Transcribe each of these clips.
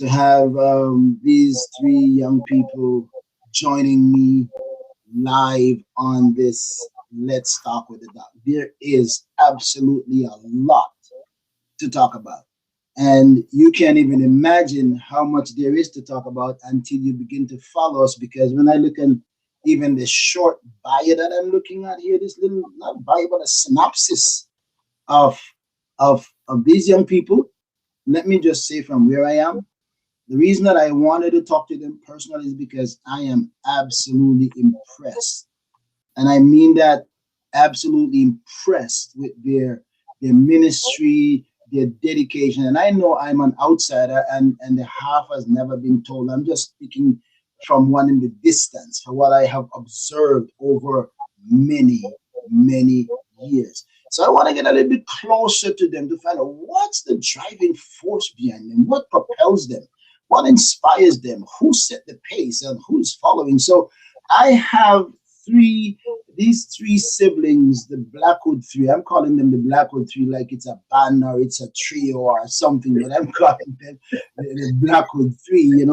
to have these three young people joining me live on this Let's Talk with the Doc. There is absolutely a lot to talk about. And you can't even imagine how much there is to talk about until you begin to follow us. Because when I look at even the short bio that I'm looking at here, this little not bio, but a synopsis of of these young people, let me just say from where I am. The reason that I wanted to talk to them personally is because I am absolutely impressed, and I mean that absolutely impressed with their ministry, their dedication. And I know I'm an outsider, and the half has never been told. I'm just speaking from one in the distance for what I have observed over many, many years. So I want to get a little bit closer to them to find out what's the driving force behind them, what propels them, what inspires them, who set the pace, and who's following. So I have three these three siblings, the Blackwood Three. I'm calling them the Blackwood Three like it's a band or it's a trio or something, but I'm calling them the Blackwood Three. And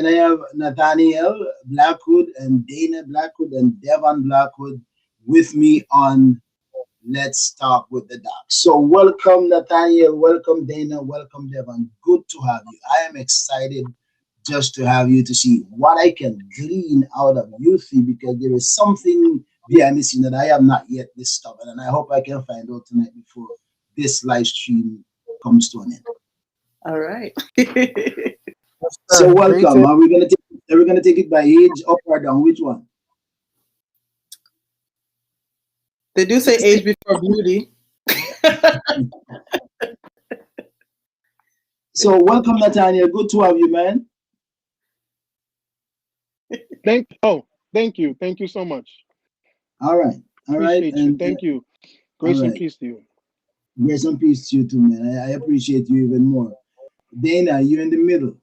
I have Nathaniel Blackwood and Dana Blackwood and Devon Blackwood with me on Let's Talk with the Doc. So welcome Nathaniel, welcome Dana, welcome Devon. Good to have you. I am excited just to have you to see what I can glean out of you three, because there is something behind the scene that I have not yet discovered, and I hope I can find out tonight before this live stream comes to an end. All right. So welcome. Are we gonna take it by age, up or down? Which one? They do say age before beauty. So welcome Nathaniel. Good to have you, man. Thank you. Thank you so much. All right. All right. Appreciate you. Thank you. All Grace and right. peace to you. Grace and peace to you too, man. I appreciate you even more. Dana, you're in the middle.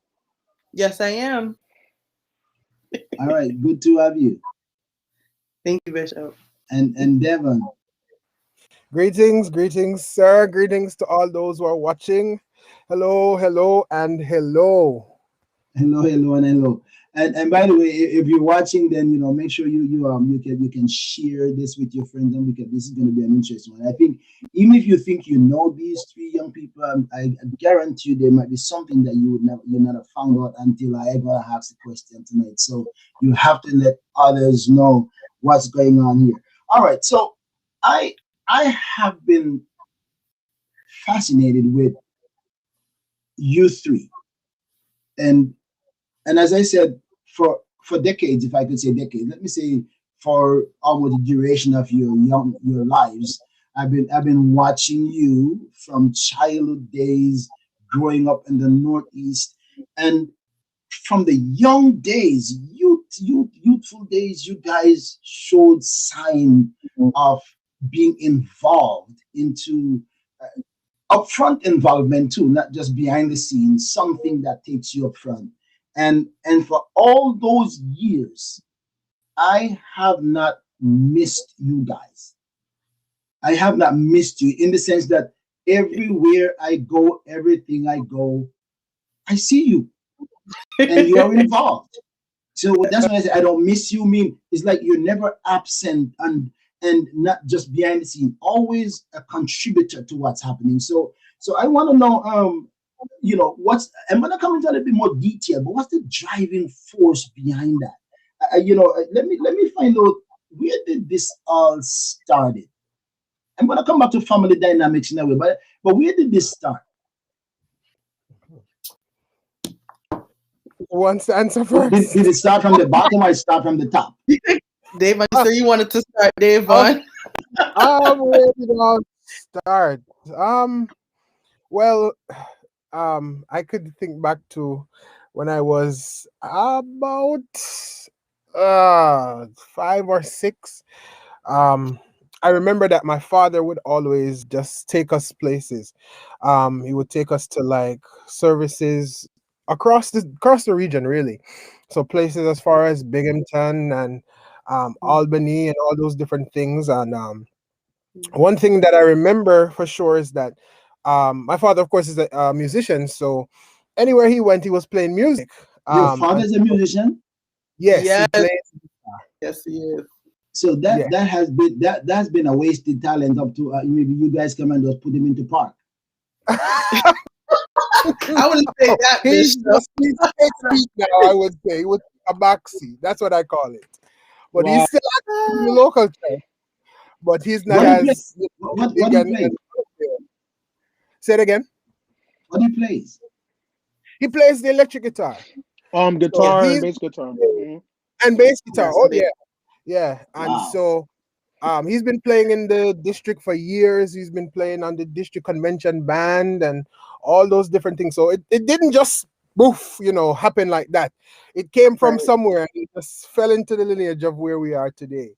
Yes, I am. All right. Good to have you. Thank you, Bishop. And Devon. Greetings, sir. Greetings to all those who are watching. Hello, and hello. Hello, and hello. And by the way, if you're watching, then make sure you can share this with your friends, and because this is going to be an interesting one. I think even if you think you know these three young people, I guarantee you there might be something that you not have found out until I ever ask the question tonight. So you have to let others know what's going on here. All right, so I have been fascinated with you three, and as I said, for decades, if I could say decades, let me say for almost the duration of your lives, I've been watching you from childhood days, growing up in the Northeast, and from the young days, youthful days, you guys showed sign of being involved into upfront involvement too, not just behind the scenes, something that takes you up front. And for all those years, I have not missed you guys. I have not missed you in the sense that everywhere I go, everything I go, I see you and you are involved. So that's why I say I don't miss you. Mean it's like you're never absent and not just behind the scene, always a contributor to what's happening. So I want to know, what's I'm gonna come into a little bit more detail, but what's the driving force behind that? Let me find out, where did this all started? I'm gonna come back to family dynamics in a way, but where did this start? Who wants to answer Did, first? did it start from the bottom or it start from the top? Dave, I said you wanted to start, Dave. On. Where did it all start? Well, I could think back to when I was about 5 or 6. I remember that my father would always just take us places. He would take us to like services across the region, really. So places as far as Binghamton and Albany and all those different things. And one thing that I remember for sure is that My father, of course, is a musician, so anywhere he went, he was playing music. Your And father's a musician, yes, he Yes, plays. yes, he is. so Yeah. that has been that's been a wasted talent up to maybe you guys come and just put him into park. I wouldn't say that, he's Bishop. he's taking seat now. I would say he would a back seat. That's what I call it. But Wow. he's still active in the local church. But he's not What do you play? as What big do you and play? say it again. What do you plays? He plays the electric guitar. So Guitar and he's bass guitar. Mhm. and bass guitar. Yes, Oh babe. yeah. And Wow. so he's been playing in the district for years. He's been playing on the district convention band and all those different things. So it didn't just boof, happen like that. It came from Right. somewhere and it just fell into the lineage of where we are today.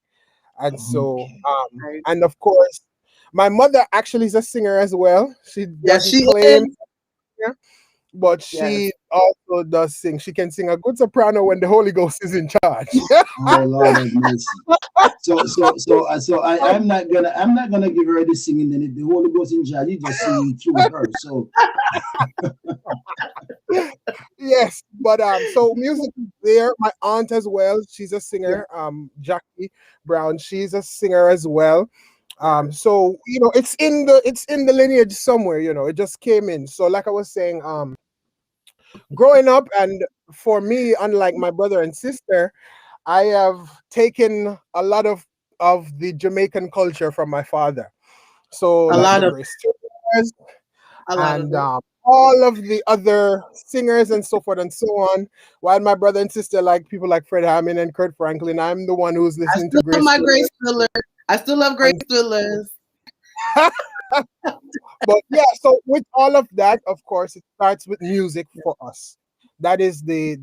And so Okay. Right. and of course my mother actually is a singer as well. She Yes, doesn't she is. claim, but Yes. she also does sing. She can sing a good soprano when the Holy Ghost is in charge. Oh Lord have mercy. I'm not gonna give her the singing. Then if the Holy Ghost in charge, you just singing through her. So Yes, but so music is there. My aunt as well, she's a singer. Jackie Brown, she's a singer as well. So it's in the lineage somewhere. It just came in. So like I was saying, growing up, and for me, unlike my brother and sister, I have taken a lot of the Jamaican culture from my father. So A like lot the of Grace Singers a lot of and it. all of the other singers and so forth and so on. While my brother and sister like people like Fred Hammond and Kurt Franklin, I'm the one who's I listening to still love Grace my Slinger. Grace Thriller. I still love Grace And Thrillers. but yeah, so with all of that, of course, it starts with music for us. That is the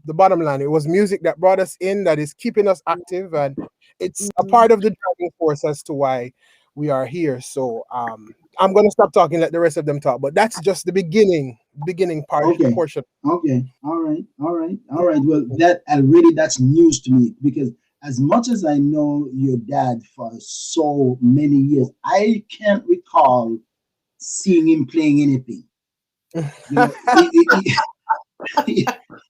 bottom line. It was music that brought us in, that is keeping us active, and it's a Mhm. part of the driving force as to why we are here. So I'm gonna stop talking, let the rest of them talk. But that's just the beginning okay, portion. okay, all right. Well, that really that's news to me because as much as I know your dad for so many years, I can't recall seeing him playing anything. You know,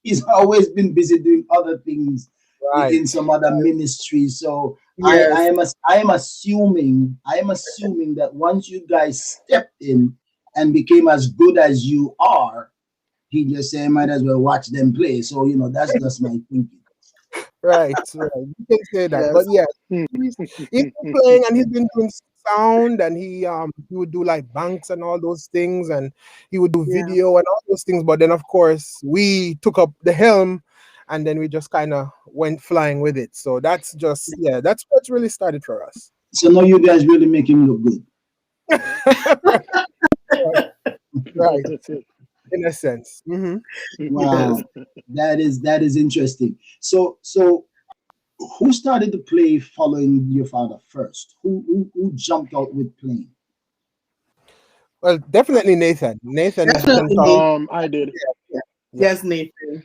he's always been busy doing other things in Right. some other ministries. So Yes. I am assuming that once you guys stepped in and became as good as you are, he just said might as well watch them play. So that's just my thinking. Right. You can say that. But Yes. yeah, he's been playing and he's been doing sound, and he would do like banks and all those things, and he would do Yeah. video and all those things. But then of course we took up the helm and then we just kind of went flying with it. So that's just, yeah, that's what's really started for us. So now you guys really make him look good. Right, in a sense. Yes. Wow, that is interesting. So who started to play following your father first? Who jumped out with playing? Well, definitely Nathan can Definitely talk. Nathan. I did. Yeah. Yeah. Yes, Nathan.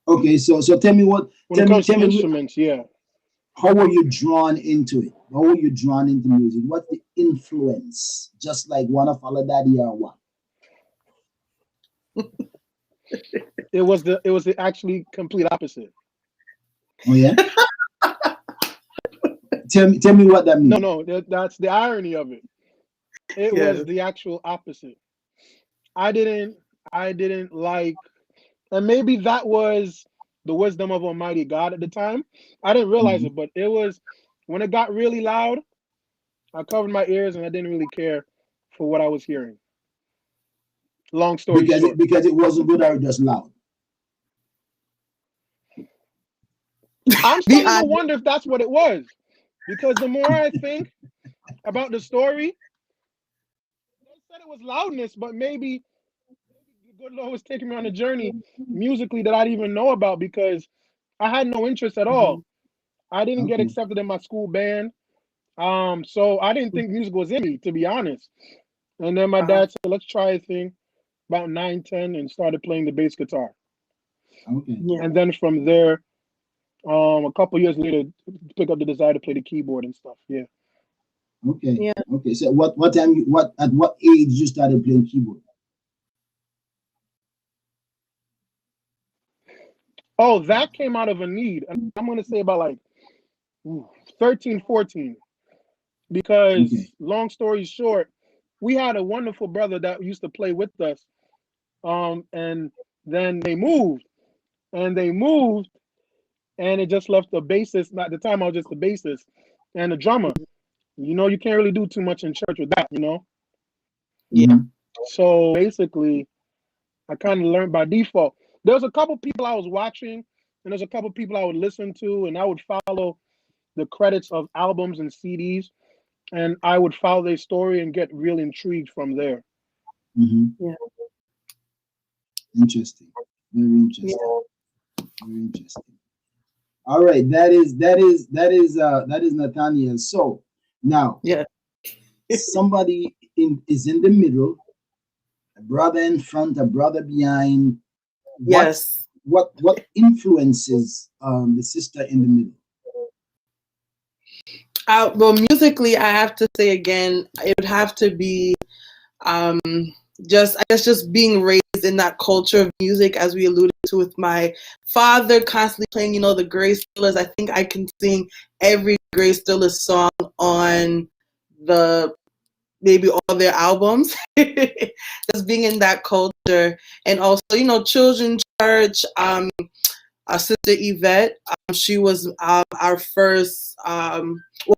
Okay, so When it comes to instruments, yeah. how were you drawn into it? How were you drawn into music? What's the influence? Just like wanna follow daddy or what? It was the actually complete opposite. Oh yeah? Tell me what that No, means. no, that's the irony of it. It was Yes. the actual opposite. I didn't I didn't like, and maybe that was the wisdom of Almighty God at the time. I didn't realize Mhm. it, but it was when it got really loud, I covered my ears and I didn't really care for what I was hearing. Long story Because it short. because it wasn't good or just loud. I'm Be starting to honest. wonder if that's what it was. Because the more I think about the story, they said it was loudness, but maybe the good Lord was taking me on a journey musically that I didn't even know about because I had no interest at all. Mhm. I didn't get Okay. accepted in my school band. So I didn't think music was in me, to be honest. And then my Uh-huh. dad said, let's try a thing about 9, 10, and started playing the bass guitar. Okay. Yeah. And then from there, a couple years later, pick up the desire to play the keyboard and stuff. Yeah. Okay. Yeah. Okay. So what time at what age you started playing keyboard? Oh, that came out of a need. And I'm going to say about like 13, 14. Okay. Because long story short, we had a wonderful brother that used to play with us. And then they moved. And they moved and it just left the bassist. At the time, I was just the bassist and the drummer. You can't really do too much in church with that. Yeah. Mm-hmm. So basically, I kind of learned by default. There was a couple people I was watching, and there's a couple people I would listen to, and I would follow the credits of albums and CDs, and I would follow their story and get real intrigued from there. Mm-hmm. Yeah. Interesting. Very interesting. Yeah. Very interesting. All right. That is Nathaniel. So now Yeah. somebody is in the middle, a brother in front, a brother behind. What's Yes. what influences the sister in the middle? Well, musically, I have to say again, it would have to be um, just, I guess, just being raised in that culture of music, as we alluded to with my father constantly playing, the Grace Stillers. I think I can sing every Grace Stillers song on the maybe all their albums. Just being in that culture, and also, children's church. Our sister Yvette, she was our first, well,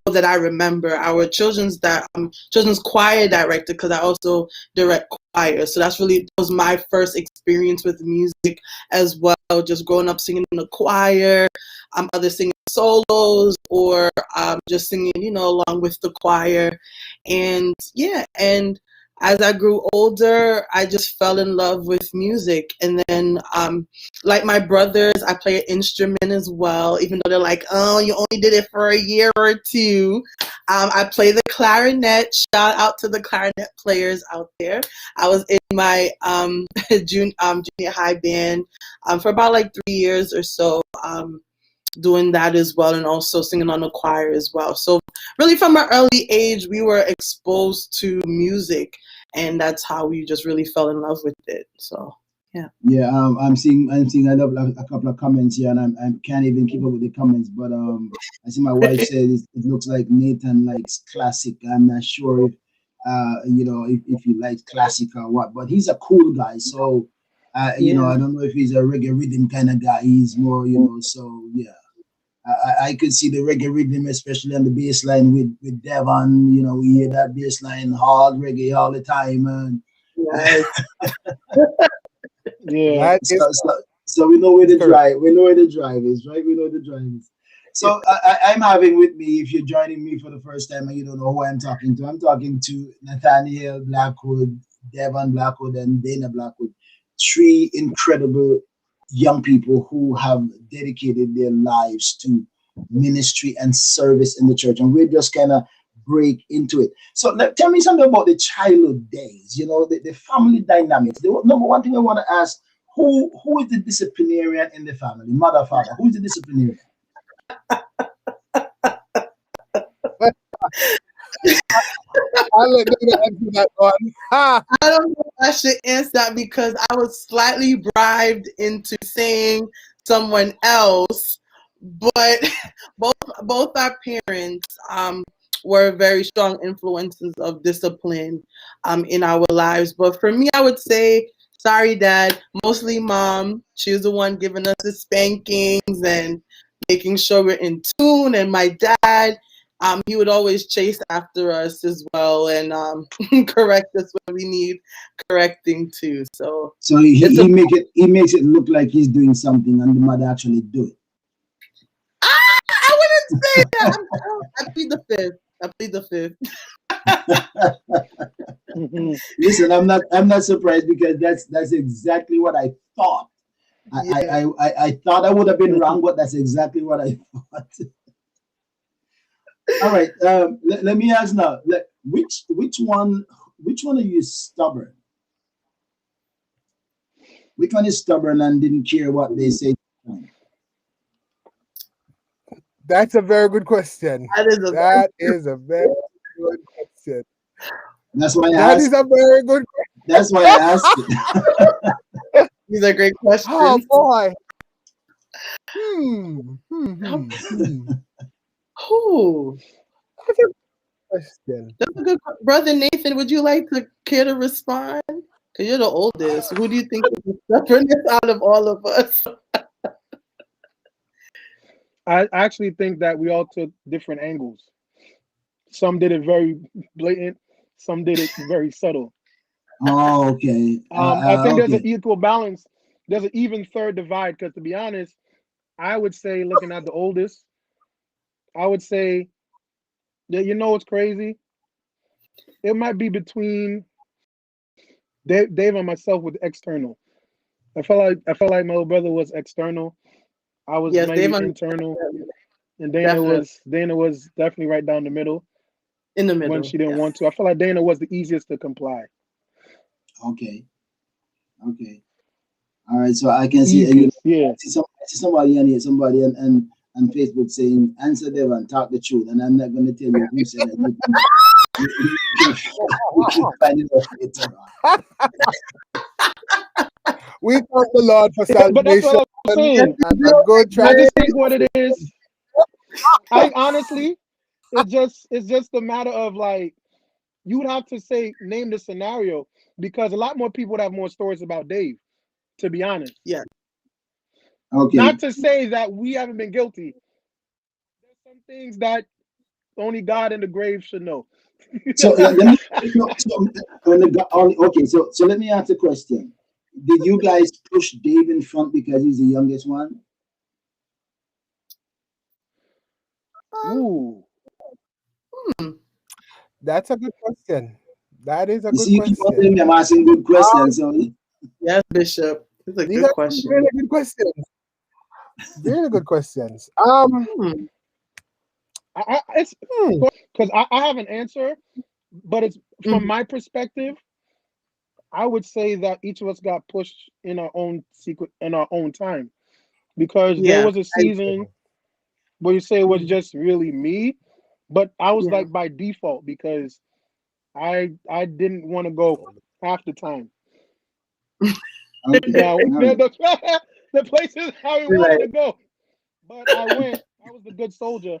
that I remember, our children's choir director, because I also direct choir. So that was my first experience with music as well, just growing up singing in the choir, either singing solos or just singing, along with the choir. And yeah, and as I grew older, I just fell in love with music. And then, like my brothers, I play an instrument as well, even though they're like, oh, you only did it for a year or two. I play the clarinet. Shout out to the clarinet players out there. I was in my junior high band for about like 3 years or so. Doing that as well, and also singing on the choir as well. So really from an early age, we were exposed to music, and that's how we just really fell in love with it. So yeah. Yeah, I'm seeing a couple of comments here, and I can't even keep up with the comments. But I see my wife said it looks like Nathan likes classic. I'm not sure if he likes classic or what, but he's a cool guy. So Yeah. I don't know if he's a reggae rhythm kind of guy. He's more, so yeah. I could see the reggae rhythm, especially on the bass line with Devon. We hear that bass line hard reggae all the time, and Yes. Yeah. That is so we know where the correct. drive. We know where the drive is, right? We know where the drive is. So I'm having with me, if you're joining me for the first time and you don't know who I'm talking to, I'm talking to Nathaniel Blackwood, Devon Blackwood, and Dana Blackwood, three incredible young people who have dedicated their lives to ministry and service in the church, and we're just kind of break into it. So tell me something about the childhood days, the family dynamics. The number one thing I want to ask, who is the disciplinarian in the family? Mother, father, who is the disciplinarian? I'll let them answer that one. Ha! I don't know if I should answer that because I was slightly bribed into saying someone else, but both our parents were very strong influences of discipline in our lives. But for me, I would say, sorry, Dad, mostly Mom. She was the one giving us the spankings and making sure we're in tune. And my dad, he would always chase after us as well and correct us when we need correcting too. So So it's a he makes it look like he's doing something, and the mother actually do it. I wouldn't say that. I plead the fifth. I plead the fifth. Mhm. Listen, I'm not surprised, because that's exactly what I thought. Yeah. I thought I would have been wrong, but that's exactly what I thought. All right, let me ask now. Which one are you stubborn? Which one is stubborn and didn't care what they say? That's a very good question. That is a That is a very good question. That's why I That asked. is a very good That's why I asked it. These are great Oh questions. boy. Hmm. Who? That's a good question. That's a good brother Nathan. Would you like to care to respond? Because you're the oldest. Who do you think is the stubbornest out of all of us? I actually think that we all took different angles. Some did it very blatant, some did it very subtle. Oh, okay. I think there's an Okay. equal balance. There's an even third divide because, to be honest, I would say, looking at the oldest, I would say that, what's crazy? It might be between Dave and myself with external. I felt like my little brother was external. I was Yes, Dave maybe on internal, and definitely Dana was definitely right down the middle in the when middle. she didn't Yes. want to. I feel like Dana was the easiest to comply. Okay. Okay. All right. So I can see, Easiest, yeah. I see somebody on here, somebody on Facebook saying, "Answer Devon, talk the truth," and I'm not going to tell you who said it. You can find it out later on. We thank the Lord for But that's salvation what I'm Yes, saying. you and a do. good I transition. just think what it is. I think honestly, it's just a matter of, like, you would have to say, name the scenario, because a lot more people would have more stories about Dave. To be honest, Yeah. Okay. not to say that we haven't been guilty. There's some things that only God in the grave should know. So let me. Okay. So let me ask a question. Did you guys push Dave in front because he's the youngest one? Ooh, Hmm. That's a good question. That is a You good see, you keep on question. telling me I'm asking good Um, questions. So Yes, Bishop. It's a these good are some question. really good questions. Really good questions. Hmm. it's Hmm, because I have an answer, but it's from Mhm. my perspective. I would say that each of us got pushed in our own secret in our own time, because there Yeah. was a I, season where you say it was mhm. just really me, but I was Yeah. like by default, because I didn't want to go half the time. okay. Now All right. the places I You're wanted right. to go, but I went. I was the good soldier,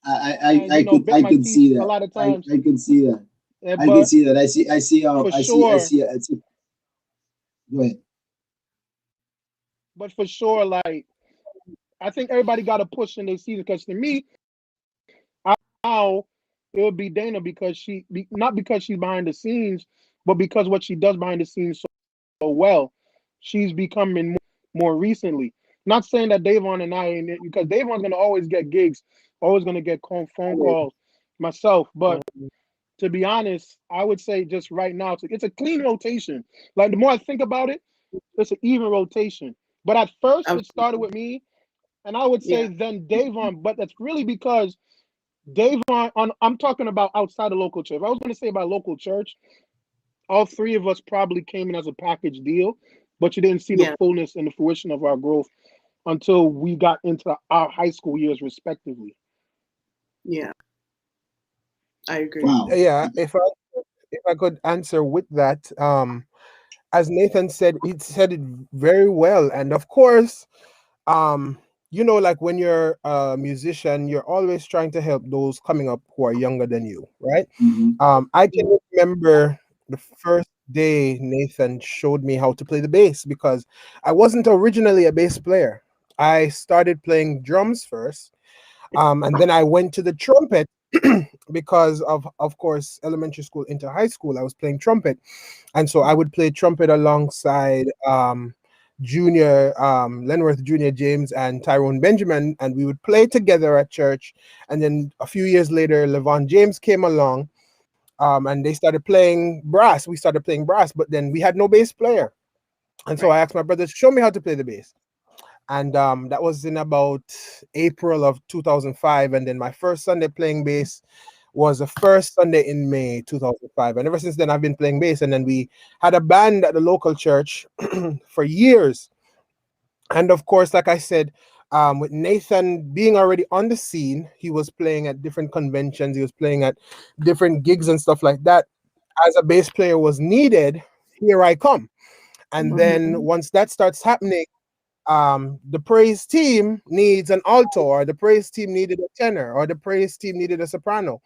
I, and I could bit my teeth see a that. lot of times. I could see that. I could But see that. for sure, I see. Go ahead. but for sure, like, I think everybody got a push in their season, because to me, now it would be Dana, because not because she's behind the scenes, but because what she does behind the scenes so well, she's becoming more recently. Not saying that Davon and I ain't it, because Davon's gonna always get gigs, always gonna get phone calls, myself. But to be honest, I would say just right now, it's a clean rotation. Like, the more I think about it, it's an even rotation. But at first, it started Absolutely. with me, and I would say Yeah. then Davon. But that's really because Davon, I'm talking about outside the local church. If I was going to say about local church, all three of us probably came in as a package deal, but you didn't see the Yeah. fullness and the fruition of our growth until we got into our high school years, respectively. Yeah. I agree. Wow. yeah, if I could answer with that, as Nathan said, he said it very well. And of course, um, like when you're a musician, you're always trying to help those coming up who are younger than you, right? Hmm. I can remember the first day Nathan showed me how to play the bass, because I wasn't originally a bass player. I started playing drums first, and then I went to the trumpet because of course, elementary school into high school, I was playing trumpet, and so I would play trumpet alongside Junior Lenworth Junior James and Tyrone Benjamin, and we would play together at church. And then a few years later, Levon James came along, and they started playing brass. We started playing brass, but then we had no bass player, and so I Right. asked my brother, show me how to play the bass. And that was in about April of 2005. And then my first Sunday playing bass was the first Sunday in May 2005. And ever since then, I've been playing bass. And then we had a band at the local church for years. And of course, like I said, with Nathan being already on the scene, he was playing at different conventions, he was playing at different gigs and stuff like that. As a bass player was needed, here I come. And then Mhm. once that starts happening, the praise team needs an alto, or the praise team needed a tenor, or the praise team needed a soprano.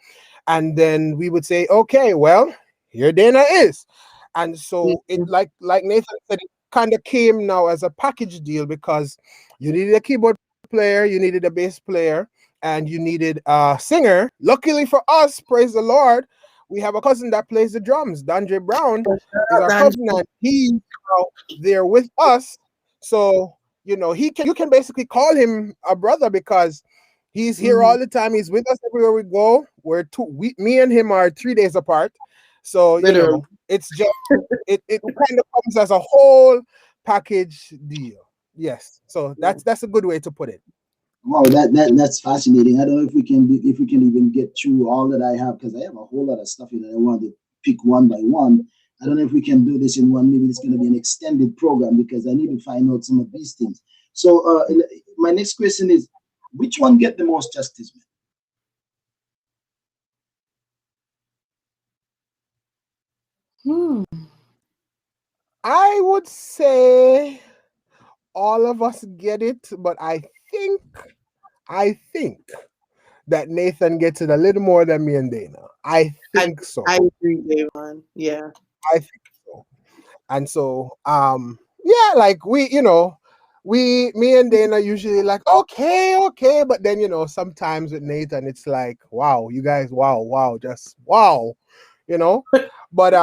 And then we would say, okay, well, here Dana is. And so it, Mhm. like Nathan said, it kind of came now as a package deal, because you needed a keyboard player, you needed a bass player, and you needed a singer. Luckily for us, praise the Lord, we have a cousin that plays the drums. Dandre Brown is our Dan- cousin, and he's now there with us. So you can basically call him a brother, because he's here mhm. all the time. He's with us everywhere we go. Me and him are 3 days apart. So Literally. it's just it kind of comes as a whole package deal. Yes. So that's a good way to put it. Wow, that's fascinating. I don't know if if we can even get through all that I have, because I have a whole lot of stuff here that I want to pick one by one. I don't know if we can do this in one. Maybe it's going to be an extended program, because I need to find out some of these things. So my next question is, which one get the most justice? Hmm. I would say all of us get it, but I think that Nathan gets it a little more than me and Dana. I I think so. I agree, Davon. Yeah. I think so. And so, yeah, like me and Dana usually like, okay, okay. But then, sometimes with Nathan, it's like, wow, you guys, wow, wow, just wow, you know. But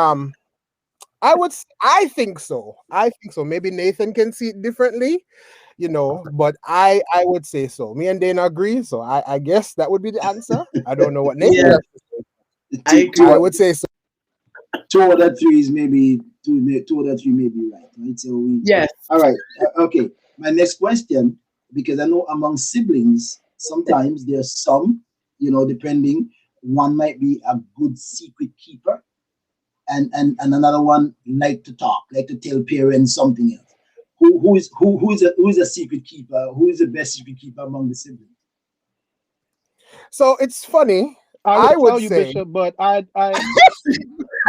I think so. I think so. Maybe Nathan can see it differently, but I would say so. Me and Dana agree. So I guess that would be the answer. I don't know what Nathan Yeah, Well, has to say. I agree. I would say so. two out of three is maybe two out of three may be right. Right. So Yes. all right. Okay. My next question, because I know among siblings, sometimes there's some, depending, one might be a good secret keeper, and another one like to talk, like to tell parents something else. Who is a secret keeper? Who is the best secret keeper among the siblings? So it's funny. I I would would tell you, say, Bishop, but I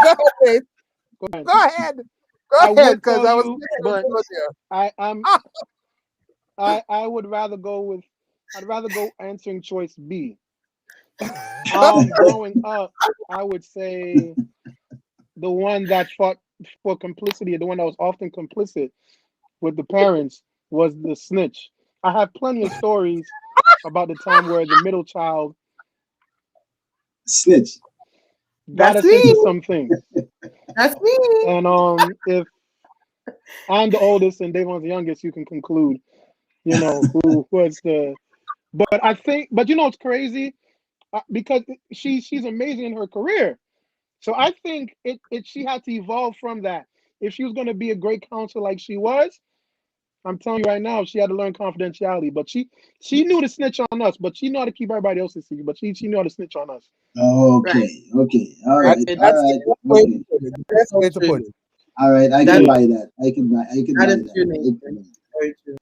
go ahead, go ahead. go ahead, go I ahead, would because tell I was you, thinking of but those here. I I'm I would rather go with I'd rather go answering choice B. Growing up, I would say the one that fought for complicity, the one that was often complicit with the parents, was the snitch. I have plenty of stories about the time where the middle child Snitch. got That's us me. into some things. That's me. And if I'm the oldest and Davon's the youngest, you can conclude, who was the. But I think, but it's crazy, because she's amazing in her career. So I think it she had to evolve from that. If she was going to be a great counselor like she was, I'm telling you right now, she had to learn confidentiality. But she knew to snitch on us, but she knew how to keep everybody else's secret. But she knew how to snitch on us. Right. Okay. Okay. All Right. right. That's All That's the right. best way to Okay. put it. The best so way to put true. it. All right. I can That Yeah. buy that. I can that buy is that. true, I can buy Nathan. that. Very true.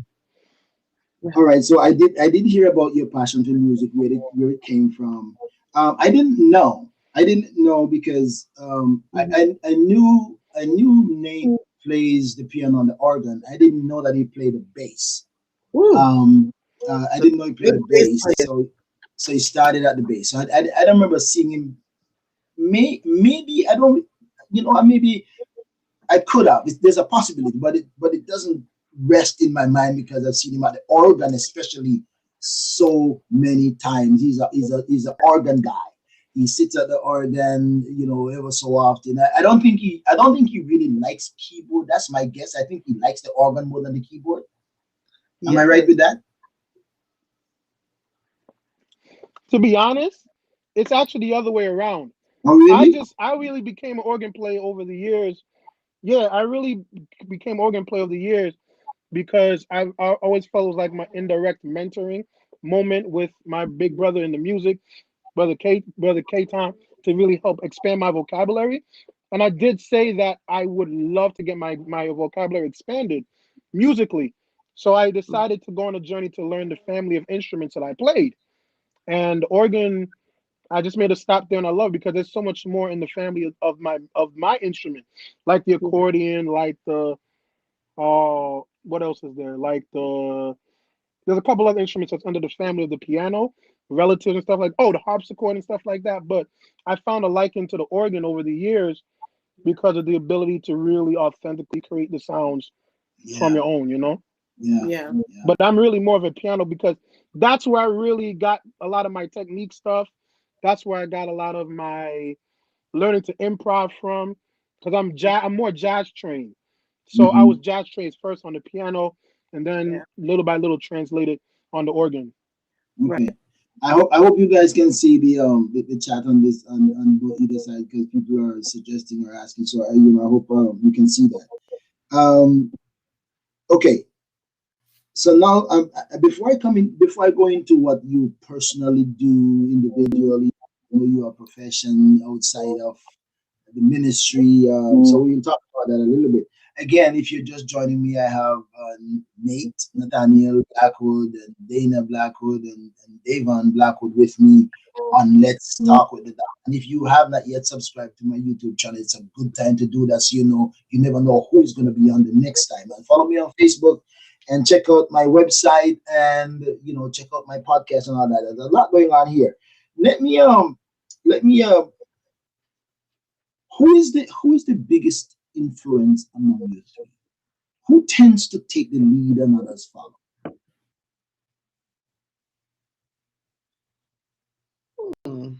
Yeah. All right. So I did hear about your passion for music, where it came from. I didn't know. I didn't know because Mhm. I knew Nate plays the piano and the organ. I didn't know that he played the bass. Ooh, Um, I didn't know he played good the bass bass. player. So he started at the bass. So I don't remember seeing him. Maybe I don't. Maybe I could have. There's a possibility, but it doesn't rest in my mind, because I've seen him at the organ, especially so many times. He's a organ guy. He sits at the organ, ever so often. I don't think he really likes keyboard. That's my guess. I think he likes the organ more than the keyboard. Am I Yes. right with that? To be honest, it's actually the other way around. Oh, really? I really became an organ player over the years. Yeah, I really became organ player over the years because I always felt it was like my indirect mentoring moment with my big brother in the music, brother K Tom, to really help expand my vocabulary. And I did say that I would love to get my vocabulary expanded musically. So I decided to go on a journey to learn the family of instruments that I played. And organ, I just made a stop there, and I love it because there's so much more in the family of my instrument, like the accordion, like the what else is there? Like there's a couple other instruments that's under the family of the piano, relatives and stuff like the harpsichord and stuff like that. But I found a liking to the organ over the years because of the ability to really authentically create the sounds from Yeah, your own, yeah, Yeah. yeah, But I'm really more of a piano because that's where I really got a lot of my technique stuff. That's where I got a lot of my learning to improv from because I'm more jazz trained. So I was hmm, jazz trained first on the piano and then Yeah. little by little translated on the organ. Right. okay. I hope you guys can see the chat on this on both either side because people are suggesting or asking. So I hope you can see that. Okay. So now, before I go into what you personally do individually, your profession outside of the ministry. So we can talk about that a little bit. Again, if you're just joining me, I have Nate, Nathaniel Blackwood, and Dana Blackwood, and Davon Blackwood with me on Let's Talk with the Doc. And if you have not yet subscribed to my YouTube channel, it's a good time to do that so you never know who's going to be on the next time. And follow me on Facebook and check out my website and check out my podcast and all that. There's a lot going on here. Let me let me who is the biggest influence among you three? Who tends to take the lead and others follow? Mm.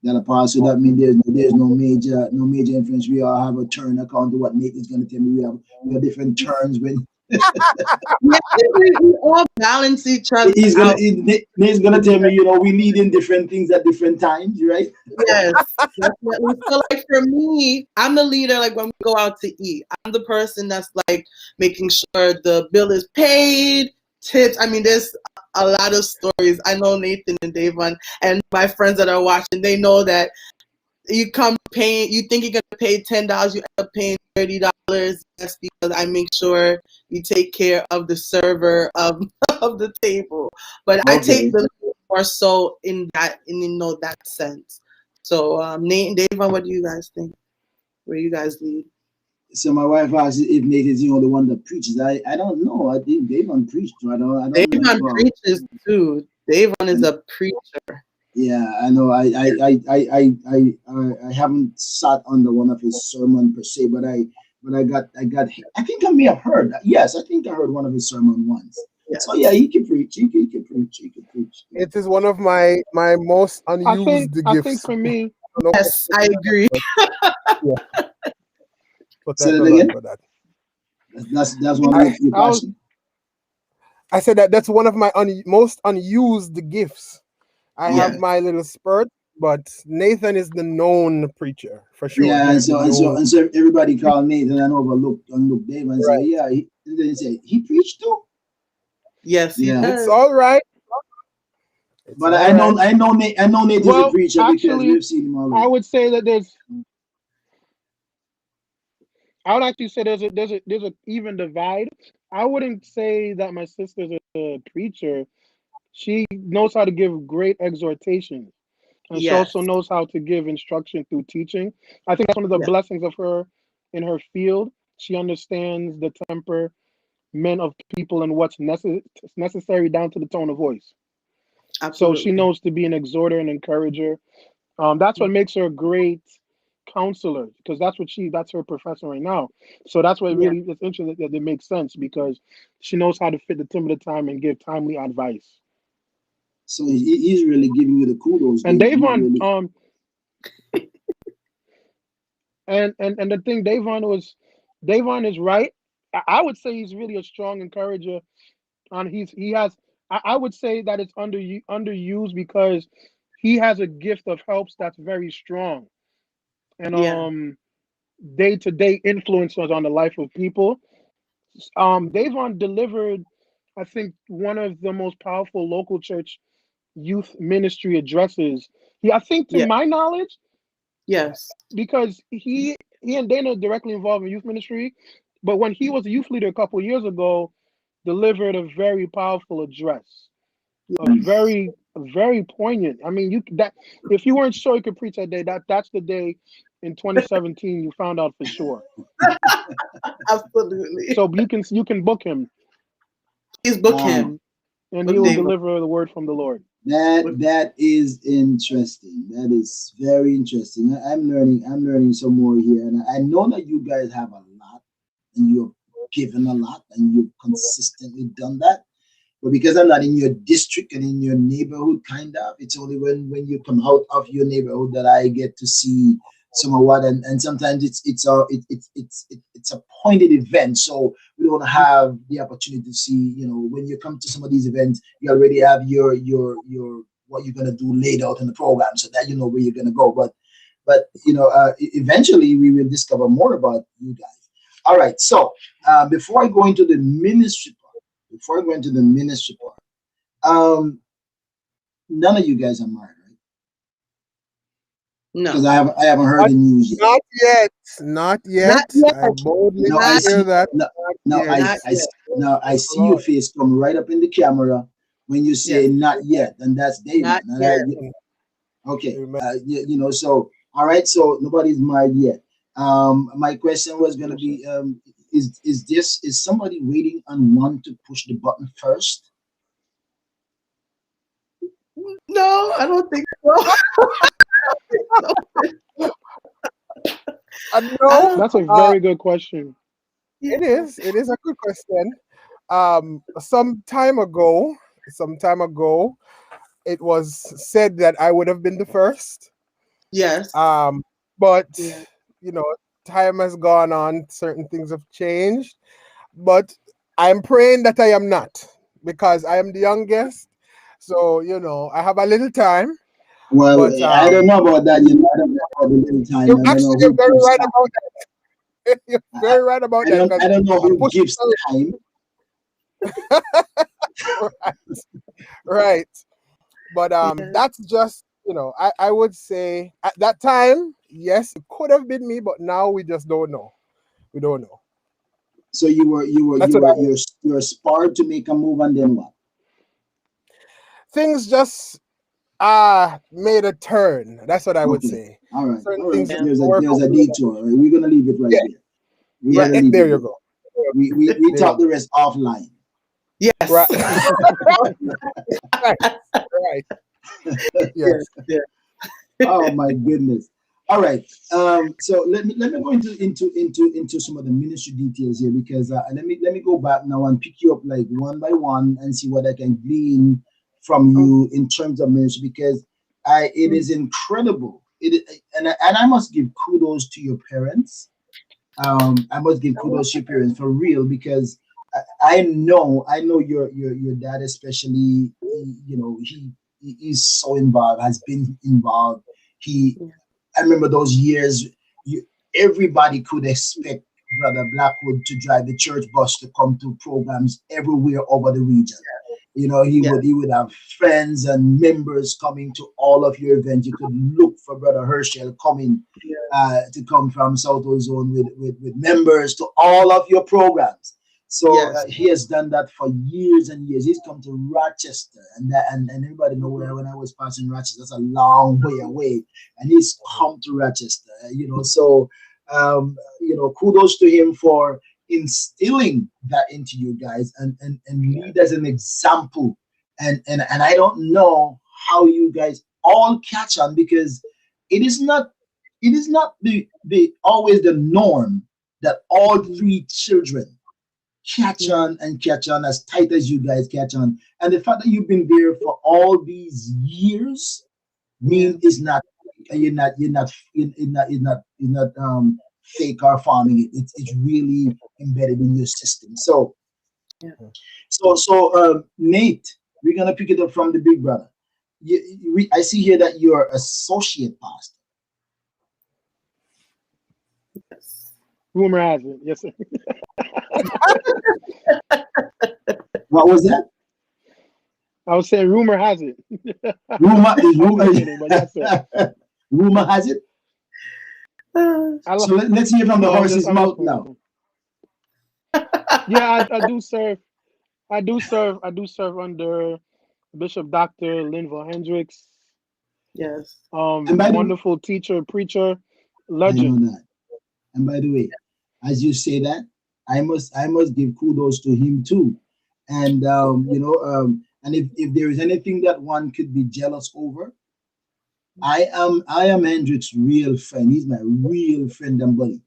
That apart, so that means there's no major influence. We all have a turn account to what Nate is going to tell me. We have different turns when Yeah, we all balance each other out. Nate's gonna tell me, we lead in different things at different times, right? Yes, definitely. So, like for me, I'm the leader. Like when we go out to eat, I'm the person that's like making sure the bill is paid, tips. I mean, there's a lot of stories. I know Nathan and Davon and my friends that are watching. They know that you come paying. You think you're gonna pay $10, you end up paying $30. That's because I make sure you take care of the server of of the table. But I take Okay. the lead more so that sense. So Nate and Davon, what do you guys think? Where you guys lead? So my wife asked if Nate is the one that preaches. I don't know. I think Davon preached. So I don't know Davon if preaches too. Davon is and a preacher. yeah, I know. I haven't sat under one of his sermon per se, but I got. I think I may have heard. Yes, I think I heard one of his sermon once. So yeah, Yes. he can preach. He can preach. He can preach. It is one of my most I think unused I think gifts. for me, No, Yes, I agree. but yeah, but Say thank that the Lord again. for that. That's one of I, your I was passion. I said that's one of my most unused gifts. I have Yeah, my little spurt, but Nathan is the known preacher for sure. yeah. And He's the so and so known. and so everybody called Nathan and overlooked Dave and say, Right. yeah. And then he said he preached too. Yes, he Yeah, It's does. all right. It's but all I right. know I know Nate, I know Nate is a well, preacher because actually, we've seen him I already. would say that I would actually say there's a even divide. I wouldn't say that my sister's a preacher. She knows how to give great exhortation, and she also Yes. knows how to give instruction through teaching. I think that's one of the Yes. blessings of her in her field. She understands the temperament of people and what's necessary down to the tone of voice. So she Absolutely. knows to be an exhorter and encourager. That's what makes her a great counselor because that's her profession right now. So that's what Yeah. really is interesting that it makes sense because she knows how to fit the timber of the time and give timely advice. So he's really giving you the kudos. And Then he's Davon, really and the thing Davon is right. I would say he's really a strong encourager. And he has I would say that it's underused because he has a gift of helps that's very strong and Yeah. day to day influences on the life of people. Davon delivered, I think, one of the most powerful local church youth ministry addresses. I think, to Yeah. my knowledge, Yes. because he and Dana are directly involved in youth ministry. But when he was a youth leader a couple of years ago, delivered a very powerful address, a very poignant. I mean, you that if you weren't sure you could preach that day, that's the day in 2017 you found out for sure. Absolutely. So you can book him, Please book Wow. him. and he Book will Dave. deliver the word from the Lord. That is interesting. That is very interesting. I'm learning some more here, and I know that you guys have a lot, and you're given a lot, and you've consistently done that. But because I'm not in your district and in your neighborhood, kind of, it's only when you come out of your neighborhood that I get to see some of what. And sometimes it's a pointed event, so we don't have the opportunity to see. When you come to some of these events, you already have your what you're gonna do laid out in the program, so that you know where you're gonna go. But eventually we will discover more about you guys. All right, so before I go into the ministry part, um, none of you guys are married, right? Because No. I haven't heard Not, the news yet. not yet. Not Not yet. yet. I boldly No, I Not see. declare that. No, Not no, yet. not yet. I Yes, see your Lord. face come right up in the camera when you say Yes. not yet, and that's David. Not yet. Okay, Amen. so all right, so nobody's married yet. My question was gonna be, is somebody waiting on one to push the button first? No, I don't think so. I No, don't. That's a uh, very good question. Yeah. it is. It is a good question. Some time ago, it was said that I would have been the first. Yes. But Yeah. you know, time has gone on. Certain things have changed. But I'm praying that I am not, because I am the youngest. So I have a little time. Well, But I don't know about that. I don't know about the little time. I don't know you're who very gives right time. about that. You're I, very right about I that, don't because I don't know I'm who pushing gives time. right, right. But Yeah. that's just I would say at that time, yes, it could have been me, but now we just don't know. We don't know. So you were you were That's you what were you're sparred to make a move, and then what? things just made a turn. That's what I would Okay. say. All right. Certain All right. things Yeah. didn't There's a work there's out a the way that detour. Right? We're gonna leave it right yeah, there. We Right. gotta leave there it you there. go. We There you talk the go. rest offline. Right. Yes. Right. Right. Yes. Yes. Yeah. Oh my goodness. All right. So let me go into some of the ministry details here, because let me go back now and pick you up like one by one and see what I can glean from Oh, you in terms of ministry, because it mm, is incredible. And I must give kudos to your parents. I must give oh, kudos to your parents for real, because I know your dad especially. He is so involved, has been involved. He yeah. I remember those years. Everybody could expect Brother Blackwood to drive the church bus to come to programs everywhere over the region. He Yeah. would he would have friends and members coming to all of your events. You could look for Brother Herschel coming Yeah. to come from South Ozone with members to all of your programs. So Yes. he has done that for years and years. He's come to Rochester, and everybody know Mhm. where when I was passing Rochester, that's a long way away, and he's come to Rochester. So kudos to him for instilling that into you guys, and Yes. lead as an example. And I don't know how you guys all catch on, because it is not the always the norm that all three children Yeah. catch on as tight as you guys catch on. And the fact that you've been there for all these years Yeah. mean is not you're not fake or farming it. It's really embedded in your system. So Yeah. Nate, we're gonna pick it up from the big brother. I see here that you're associate pastor. Yes. Rumor has it, yes, sir. What was that? I was saying rumor has it. Rumor is I was rumor. just kidding, but yes, sir. Rumor has it. Uh, I So lo- let's hear from the no, horse's I'm just mouth now. playing. Yeah, I do serve. I do serve under Bishop Dr. Linville Hendricks. Yes. And by the Wonderful teacher, preacher, I know legend. that. And by the way, as you say that, I must give kudos to him too. And and if there is anything that one could be jealous over, I am Hendrix's real friend. He's my real friend and buddy.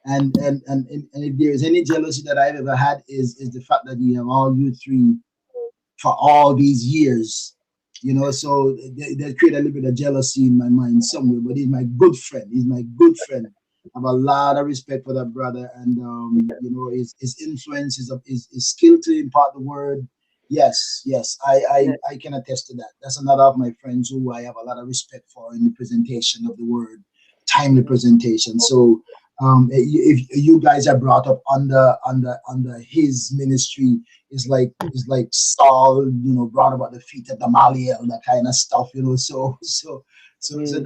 And if there is any jealousy that I've ever had is the fact that you have all you three for all these years. So they create a little bit of jealousy in my mind somewhere. But he's my good friend. He's my good friend. I have a lot of respect for that brother, and his influence, his skill to impart the word. Yes, yes, Yeah. I can attest to that. That's another of my friends who I have a lot of respect for in the presentation of the word, timely Yeah. presentation. So if you guys are brought up under his ministry, it's like Saul, brought about the feet of Gamaliel, that kind of stuff, so Mm.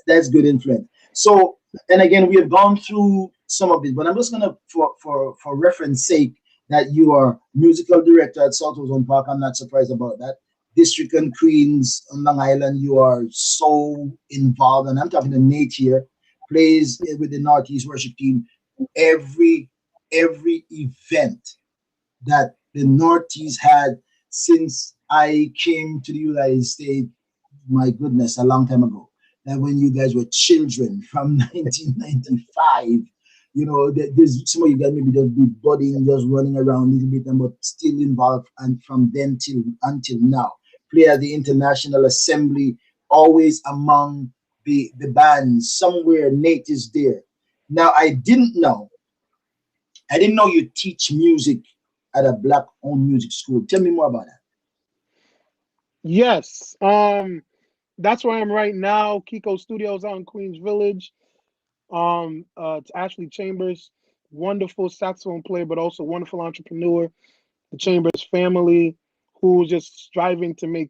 that's good influence. So, and again, we have gone through some of it, but I'm just gonna, for reference sake, that you are musical director at South Ozone Park. I'm not surprised about that. District and Queens on Long Island, you are so involved, and I'm talking to Nate here, plays with the Northeast Worship Team every every event that the Northeast had since I came to the United States, my goodness, a long time ago. That when you guys were children from 1995, there's some of you guys maybe just be budding, just running around a little bit, but still involved, and from then till until now. Play at the International Assembly, always among the bands. Somewhere Nate is there. Now I didn't know you teach music at a black-owned music school. Tell me more about that. Yes. That's where I am right now. Kiko Studios out in Queens Village. It's Ashley Chambers, wonderful saxophone player, but also wonderful entrepreneur. The Chambers family, who's just striving to make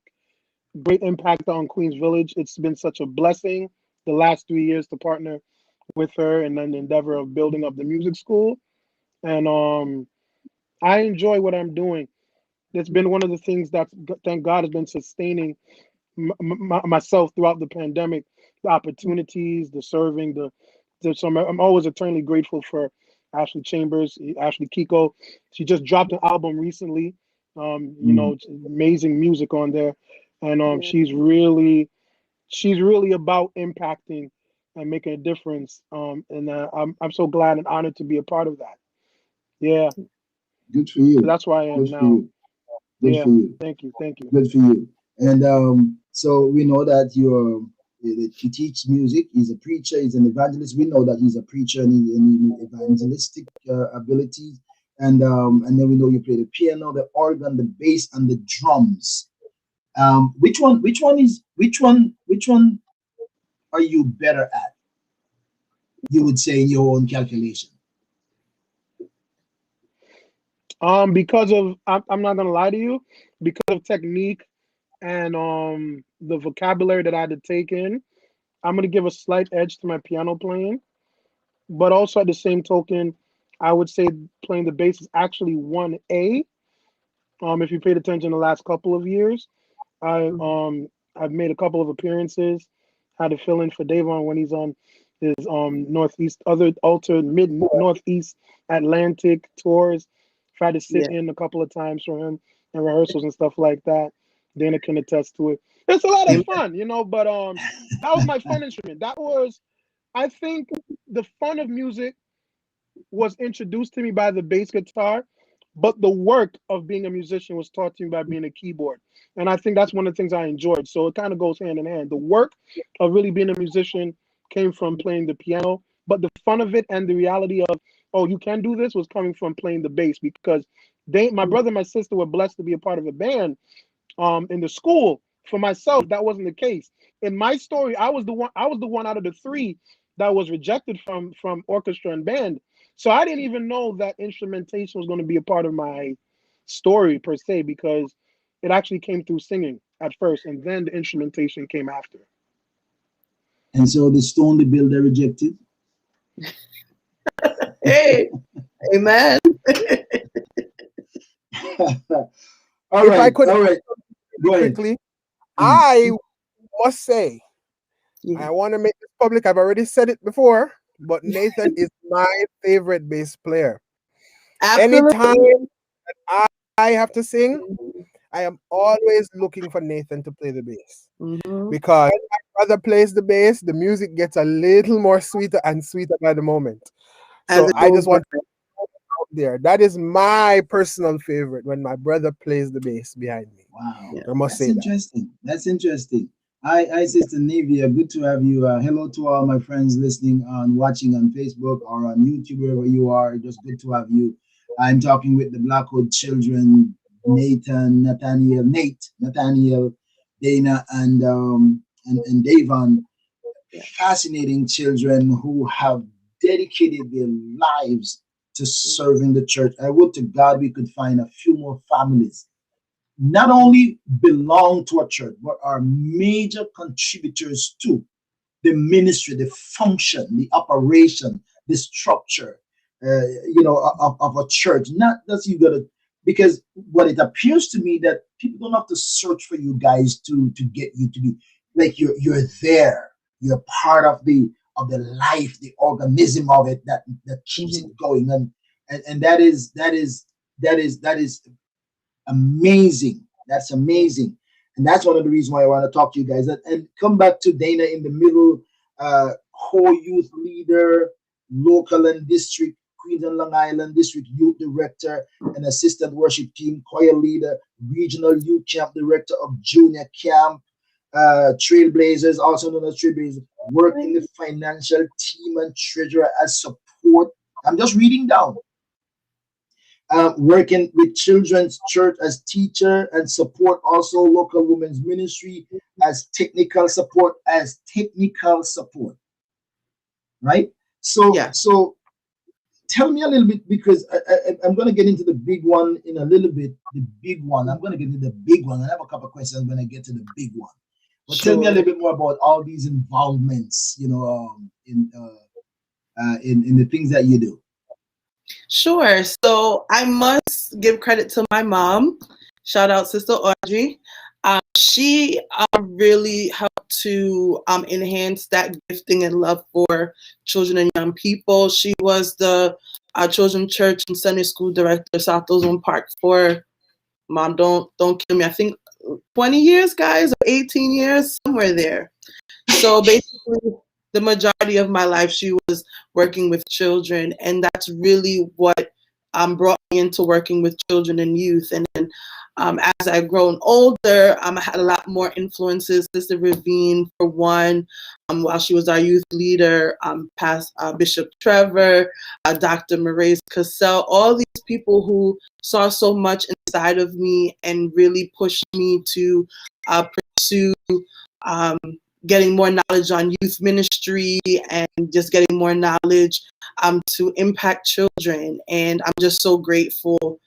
great impact on Queens Village. It's been such a blessing the last 3 years to partner with her in an endeavor of building up the music school. And I enjoy what I'm doing. It's been one of the things that, thank God, has been sustaining myself throughout the pandemic, the opportunities, the serving, so I'm always eternally grateful for Ashley Chambers, Ashley Kiko. She just dropped an album recently. Mm. It's amazing music on there, and Yeah. she's really about impacting and making a difference. And I'm so glad and honored to be a part of that. Yeah, Good for so you. that's where I am Good for now. you. Good Yeah, for you. thank you, thank you. Good for you. And so we know that that he teaches music. He's a preacher. He's an evangelist. We know that he's a preacher and evangelistic abilities. And then we know you play the piano, the organ, the bass, and the drums. Which one are you better at? You would say in your own calculation. Because of I'm not gonna lie to you, because of technique and the vocabulary that I had to take in, I'm gonna give a slight edge to my piano playing. But also at the same token, I would say playing the bass is actually 1A. If you paid attention the last couple of years, I've made a couple of appearances, had to fill in for Davon when he's on his northeast other alter mid northeast Atlantic tours. Tried to sit Yeah. in a couple of times for him and rehearsals and stuff like that. Dana can attest to it. It's a lot of fun, but that was my fun instrument. That was, I think, the fun of music was introduced to me by the bass guitar, but the work of being a musician was taught to me by being a keyboard. And I think that's one of the things I enjoyed. So it kind of goes hand in hand. The work of really being a musician came from playing the piano, but the fun of it and the reality of, oh, you can do this was coming from playing the bass because my brother and my sister were blessed to be a part of a band in the school. For myself, that wasn't the case. In my story, I was the one out of the three that was rejected from orchestra and band. So I didn't even know that instrumentation was going to be a part of my story per se, because it actually came through singing at first, and then the instrumentation came after. And so the stone the builder rejected. Hey, amen. All If I right, could all right. really Go ahead. quickly, Mm. I must say, Yeah. I want to make this public. I've already said it before, but Nathan is my favorite bass player. Anytime Absolutely. I have to sing, I am always looking for Nathan to play the bass. Mm-hmm. Because when my brother plays the bass, the music gets a little more sweeter and sweeter by the moment. As So it I goes just by. want to put it out there. That is my personal favorite when my brother plays the bass behind me. Wow, Yeah. I must that's say that. interesting. That's interesting. Sister Navia, good to have you. Hello to all my friends listening on, watching on Facebook or on YouTube, wherever you are. Just good to have you. I'm talking with the Blackwood children, Nathaniel, Dana, and Davon. Yeah. Fascinating children who have dedicated their lives to serving the church. I would to God we could find a few more families not only belong to a church, but are major contributors to the ministry, the function, the operation, the structure, of a church. Not that you gotta, because what it appears to me that people don't have to search for you guys to get you to be like you're there. You're part of the life, the organism of it that keeps it Mm-hmm. going, and that is amazing. That's amazing. And that's one of the reasons why I want to talk to you guys. And come back to Dana in the middle, core youth leader, local and district, Queens and Long Island district youth director and assistant worship team, choir leader, regional youth camp director of junior camp, trailblazers, also known as trailblazers, work in the financial team and treasurer as support. I'm just reading down working with children's church as teacher and support also local women's ministry as technical support, right? so Yeah. so tell me a little bit because I'm going to get into the big one in a little bit. The big one, I'm going to get into the big one. I have a couple of questions when I get to the big one, but tell me a Sure. little bit more about all these involvements, in the things that you do. Sure. So I must give credit to my mom. Shout out Sister Audrey. She really helped to enhance that gifting and love for children and young people. She was the children's church and Sunday school director, South Ozone Park for mom. Don't kill me. I think 20 years, guys, or 18 years, somewhere there. So basically, the majority of my life, she was working with children, and that's really what brought me into working with children and youth. And then as I've grown older, I had a lot more influences. Sister Ravine, for one, while she was our youth leader, past Bishop Trevor, Dr. Marais Cassell, all these people who saw so much inside of me and really pushed me to pursue um, getting more knowledge on youth ministry and just getting more knowledge to impact children. And I'm just so grateful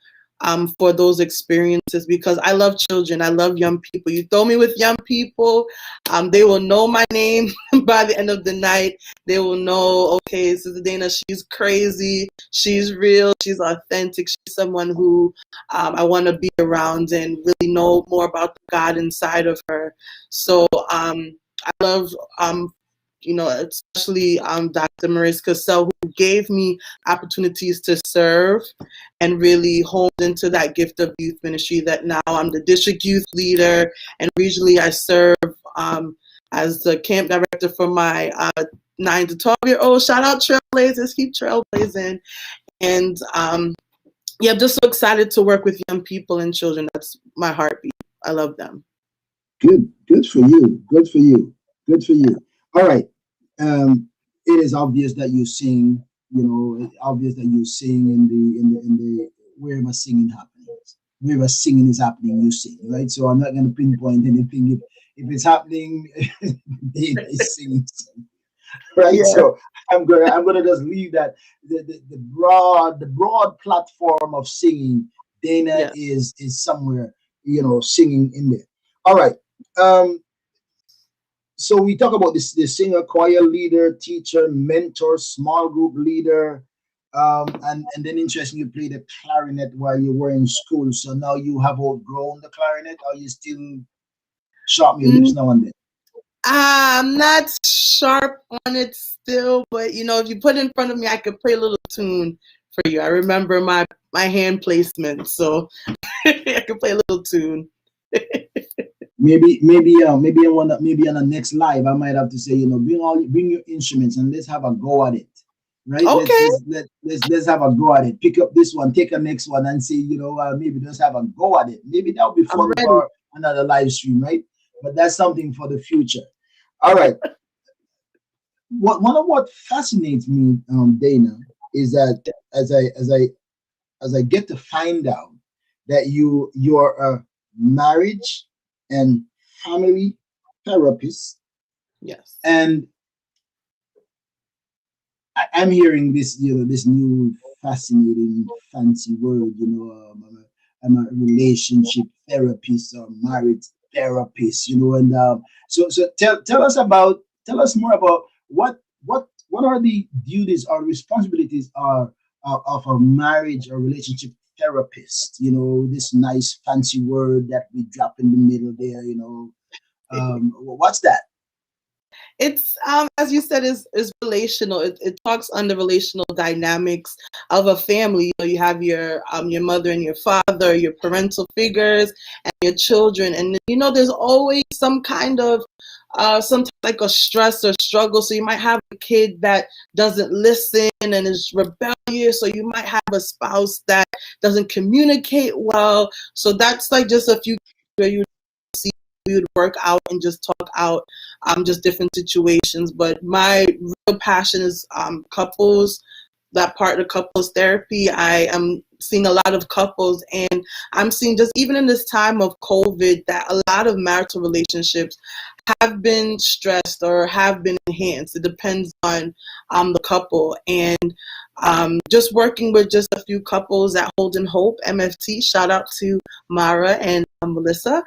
for those experiences because I love children. I love young people. You throw me with young people, they will know my name by the end of the night. They will know, okay, Sister Dana, she's crazy. She's real. She's authentic. She's someone who I want to be around and really know more about the God inside of her. So I love, especially Dr. Marais Cassell, who gave me opportunities to serve and really honed into that gift of youth ministry that now I'm the district youth leader and regionally I serve as the camp director for my 9 to 12-year-old. Shout out Trailblazers, keep trailblazing. And yeah, I'm just so excited to work with young people and children. That's my heartbeat. I love them. Good for you. Good for you. Good for you. All right. It is obvious that you sing. It's obvious that you sing in the wherever singing happens. Wherever singing is happening, you sing, right? So I'm not going to pinpoint anything. If it's happening, Dana is singing, right? Yeah. So I'm gonna just leave that the broad platform of singing. Dana Yeah. is somewhere singing in there. All right. Um, so we talk about this the singer, choir leader, teacher, mentor, small group leader, and then interesting, you play the clarinet while you were in school. So now you have outgrown the clarinet, or you still sharpen your lips Mm, now and then? I'm not sharp on it still, but if you put it in front of me, I could play a little tune for you. I remember my hand placement, so I could play a little tune. Maybe on the next live, I might have to say, bring your instruments and let's have a go at it, right? Let's Okay, let's let let's have a go at it. Pick up this one, take a next one, and say, maybe let's have a go at it. Maybe that would be I'm fun ready. for another live stream, right? But that's something for the future. All right. What fascinates me, Dana, is that as I get to find out that you're a marriage and family therapist, Yes. and I'm hearing this, this new fascinating fancy word, I'm a relationship therapist or marriage therapist, and so tell us more about what are the duties or responsibilities of a marriage or relationship therapist, this nice fancy word that we drop in the middle there, what's that? It's as you said, is relational. It talks on the relational dynamics of a family. You have your mother and your father, your parental figures, and your children, and there's always some kind of sometimes like a stress or struggle. So you might have a kid that doesn't listen and is rebellious, or you might have a spouse that doesn't communicate well. So that's like just a few where you see we would work out and just talk out just different situations. But my real passion is couples, that part of couples therapy. I am seeing a lot of couples, and I'm seeing just even in this time of COVID that a lot of marital relationships have been stressed or have been enhanced. It depends on the couple. And just working with just a few couples at Holden Hope MFT. Shout out to Mara and Melissa.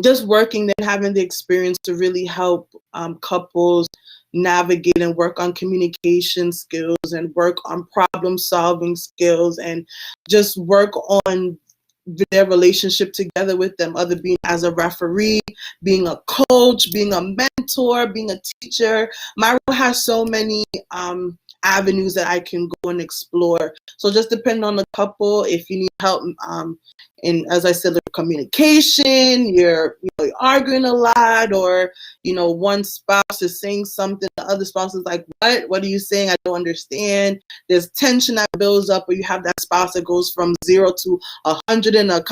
Just working and having the experience to really help couples navigate and work on communication skills and work on problem solving skills and just work on their relationship together with them, other being as a referee, being a coach, being a mentor, being a teacher. My role has so many avenues that I can go and explore. So just depending on the couple, if you need help in, as I said, the communication, you're arguing a lot, or one spouse is saying something, the other spouse is like, what are you saying? I don't understand. There's tension that builds up, or you have that spouse that goes from 0 to 100 in a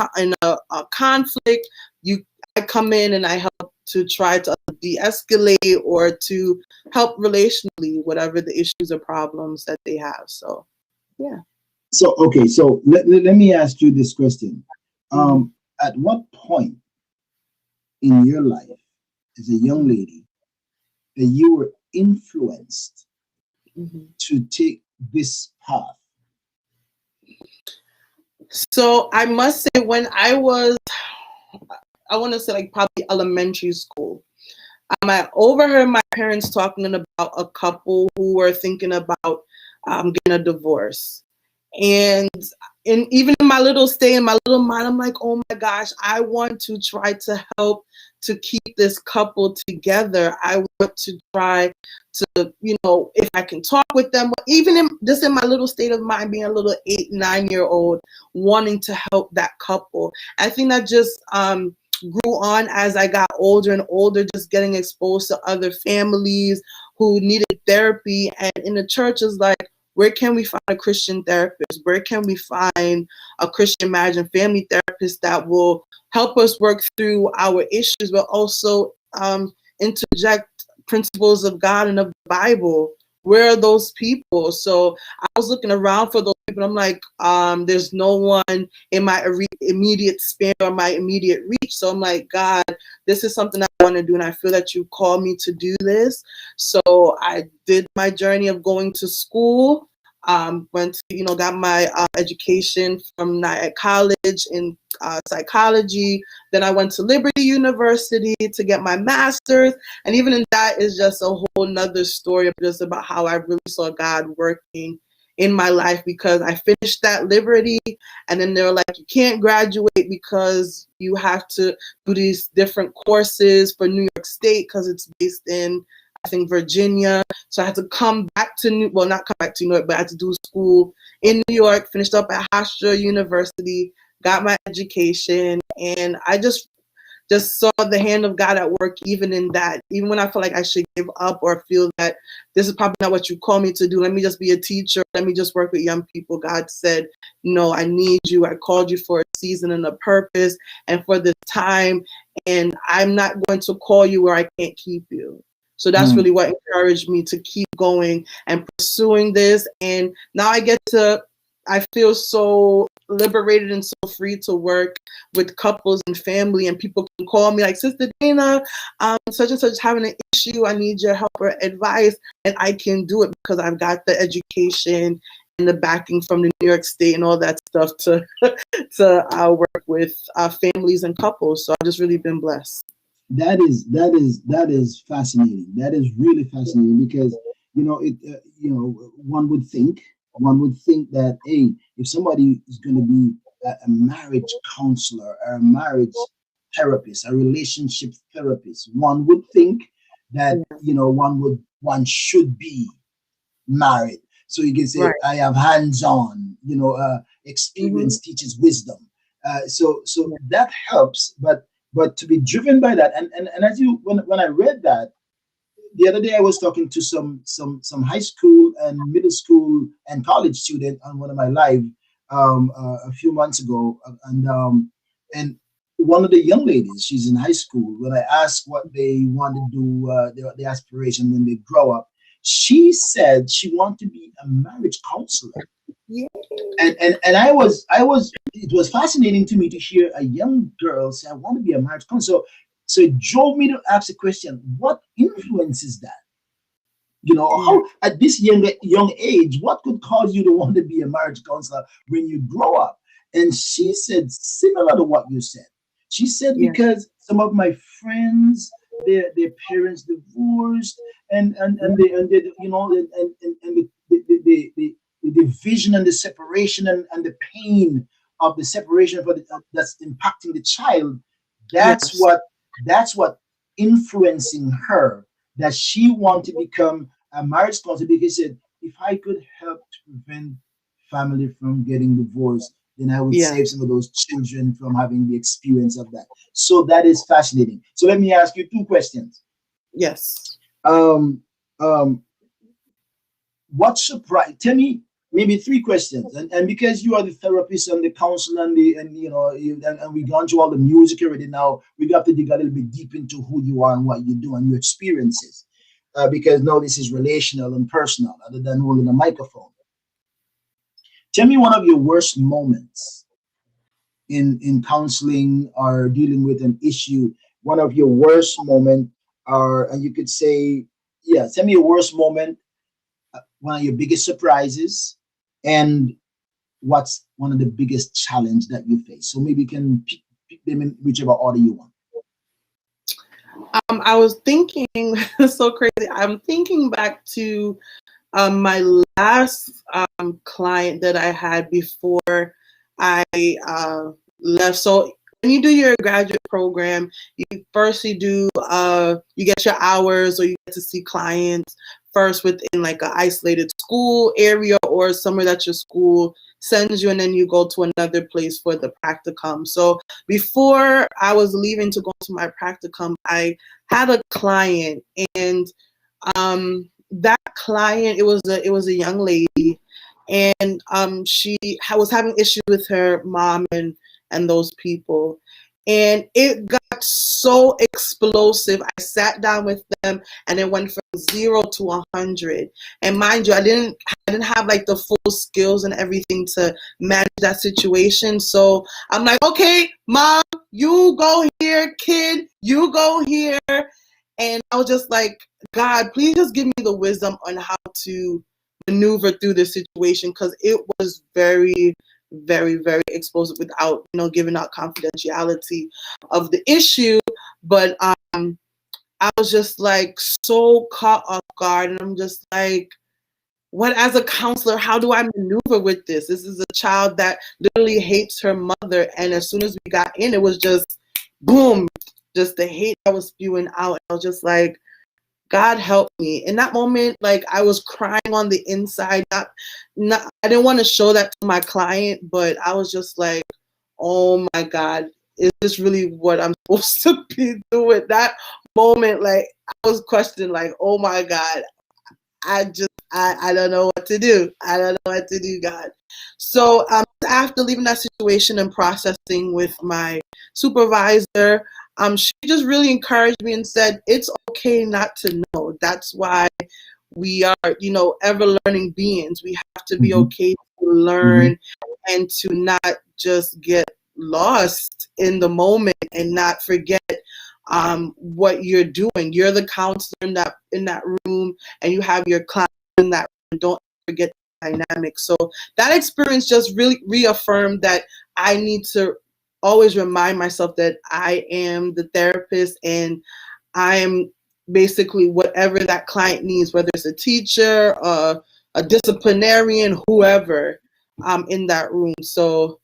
conflict. I come in and I help to try to de-escalate or to help relationally, whatever the issues or problems that they have. So, yeah. So okay, so let me ask you this question. Mm-hmm. At what point in your life as a young lady that you were influenced Mm-hmm. to take this path? So I must say, when I was, I want to say like probably elementary school, I overheard my parents talking about a couple who were thinking about getting a divorce. And even in my little state, in my little mind, I'm like, oh my gosh, I want to try to help to keep this couple together. I want to try to, if I can talk with them, even just in my little state of mind, being a little 8, 9-year old, wanting to help that couple. I think that just grew on as I got older and older, just getting exposed to other families who needed therapy. And in the church is like, where can we find a Christian therapist? Where can we find a Christian marriage and family therapist that will help us work through our issues, but also interject principles of God and of the Bible? Where are those people? So I was looking around for those people. I'm like, there's no one in my immediate span or my immediate reach. So I'm like, God, this is something I want to do, and I feel that you called me to do this. So I did my journey of going to school. Went to, got my education from Nyack College in psychology. Then I went to Liberty University to get my master's. And even in that is just a whole nother story of just about how I really saw God working in my life because I finished that Liberty, and then they were like, you can't graduate because you have to do these different courses for New York State because it's based in, I think, Virginia. So I had to come back to not come back to New York, but I had to do school in New York, finished up at Hofstra University, got my education, and I just saw the hand of God at work even in that. Even when I feel like I should give up or feel that this is probably not what you call me to do, let me just be a teacher, let me just work with young people. God said, no, I need you. I called you for a season and a purpose and for this time, and I'm not going to call you where I can't keep you. So that's really what encouraged me to keep going and pursuing this. And now I feel so liberated and so free to work with couples and family, and people can call me like, Sister Dana, such and such having an issue, I need your help or advice, and I can do it because I've got the education and the backing from the New York State and all that stuff to work with families and couples. So I've just really been blessed. That is fascinating. That is really fascinating because one would think that, hey, if somebody is going to be a marriage counselor or a marriage therapist, a relationship therapist, one would think that one should be married. So you can say, Right. I have hands-on, experience teaches wisdom. So that helps, but to be driven by that, and as you when I read that the other day, I was talking to some high school and middle school and college student on one of my live a few months ago, and one of the young ladies, she's in high school. When I asked what they want to do, their aspiration when they grow up, she said she wanted to be a marriage counselor. Yeah. And I was it was fascinating to me to hear a young girl say, I want to be a marriage counselor. So it drove me to ask the question, what influences that? How at this young age, what could cause you to want to be a marriage counselor when you grow up? And she said similar to what you said. She said, Yeah. because some of my friends, their parents divorced, and the division and the separation and the pain of the separation that's impacting the child. That's Yes. what that's what influencing her, that she want to become a marriage counselor, because she said, if I could help to prevent family from getting divorced, then I would Yeah. save some of those children from having the experience of that. So that is fascinating. So let me ask you two questions. Yes. Um, um, what surprise? Tell me maybe three questions, and because you are the therapist and the counselor and and we've gone through all the music already. Now we got to dig a little bit deep into who you are and what you do and your experiences, because now this is relational and personal, other than holding a microphone. Tell me one of your worst moments in counseling or dealing with an issue. One of your worst moment, or and you could say, yeah, tell me your worst moment, one of your biggest surprises, and what's one of the biggest challenge that you face. So maybe you can pick them in whichever order you want. I was thinking, it's so crazy. I'm thinking back to my last client that I had before I left. So when you do your graduate program, you do you get your hours, or you get to see clients first within like an isolated school area or somewhere that your school sends you, and then you go to another place for the practicum. So before I was leaving to go to my practicum, I had a client, and that client, it was a young lady, and she was having issues with her mom and those people, and it got so explosive. I sat down with them, and it went from 0 to 100. And mind you, I didn't have like the full skills and everything to manage that situation. So I'm like, okay, mom, you go here, kid, you go here. And I was just like, God, please just give me the wisdom on how to maneuver through this situation, because it was very, very, very explosive without, giving out confidentiality of the issue. But I was just like so caught off guard, and I'm just like, what, as a counselor, how do I maneuver with this? This is a child that literally hates her mother. And as soon as we got in, it was just boom, just the hate that was spewing out. I was just like, God help me. In that moment, like, I was crying on the inside. Not I didn't want to show that to my client, but I was just like, oh my God, is this really what I'm supposed to be doing? That moment, like, I was questioning, like, oh my God, I don't know what to do. I don't know what to do, God. So after leaving that situation and processing with my supervisor, she just really encouraged me and said, it's okay not to know. That's why we are, ever learning beings. We have to be Mm-hmm. okay to learn and to not just get lost in the moment and not forget what you're doing. You're the counselor in that room, and you have your client in that room. Don't forget the dynamic. So that experience just really reaffirmed that I need to always remind myself that I am the therapist, and I'm basically whatever that client needs, whether it's a teacher, a disciplinarian, whoever, in that room. So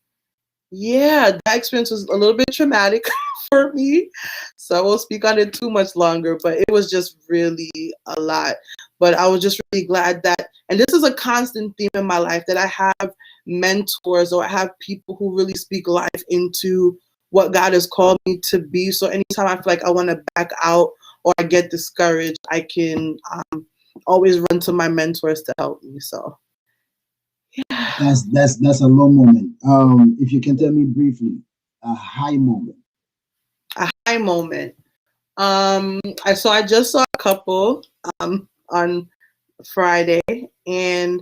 yeah, that experience was a little bit traumatic for me, so I won't speak on it too much longer, but it was just really a lot. But I was just really glad that, and this is a constant theme in my life, that I have mentors, or I have people who really speak life into what God has called me to be. So anytime I feel like I want to back out or I get discouraged, I can always run to my mentors to help me. So yeah. That's a low moment. If you can tell me briefly, a high moment. A high moment. I just saw a couple on Friday, and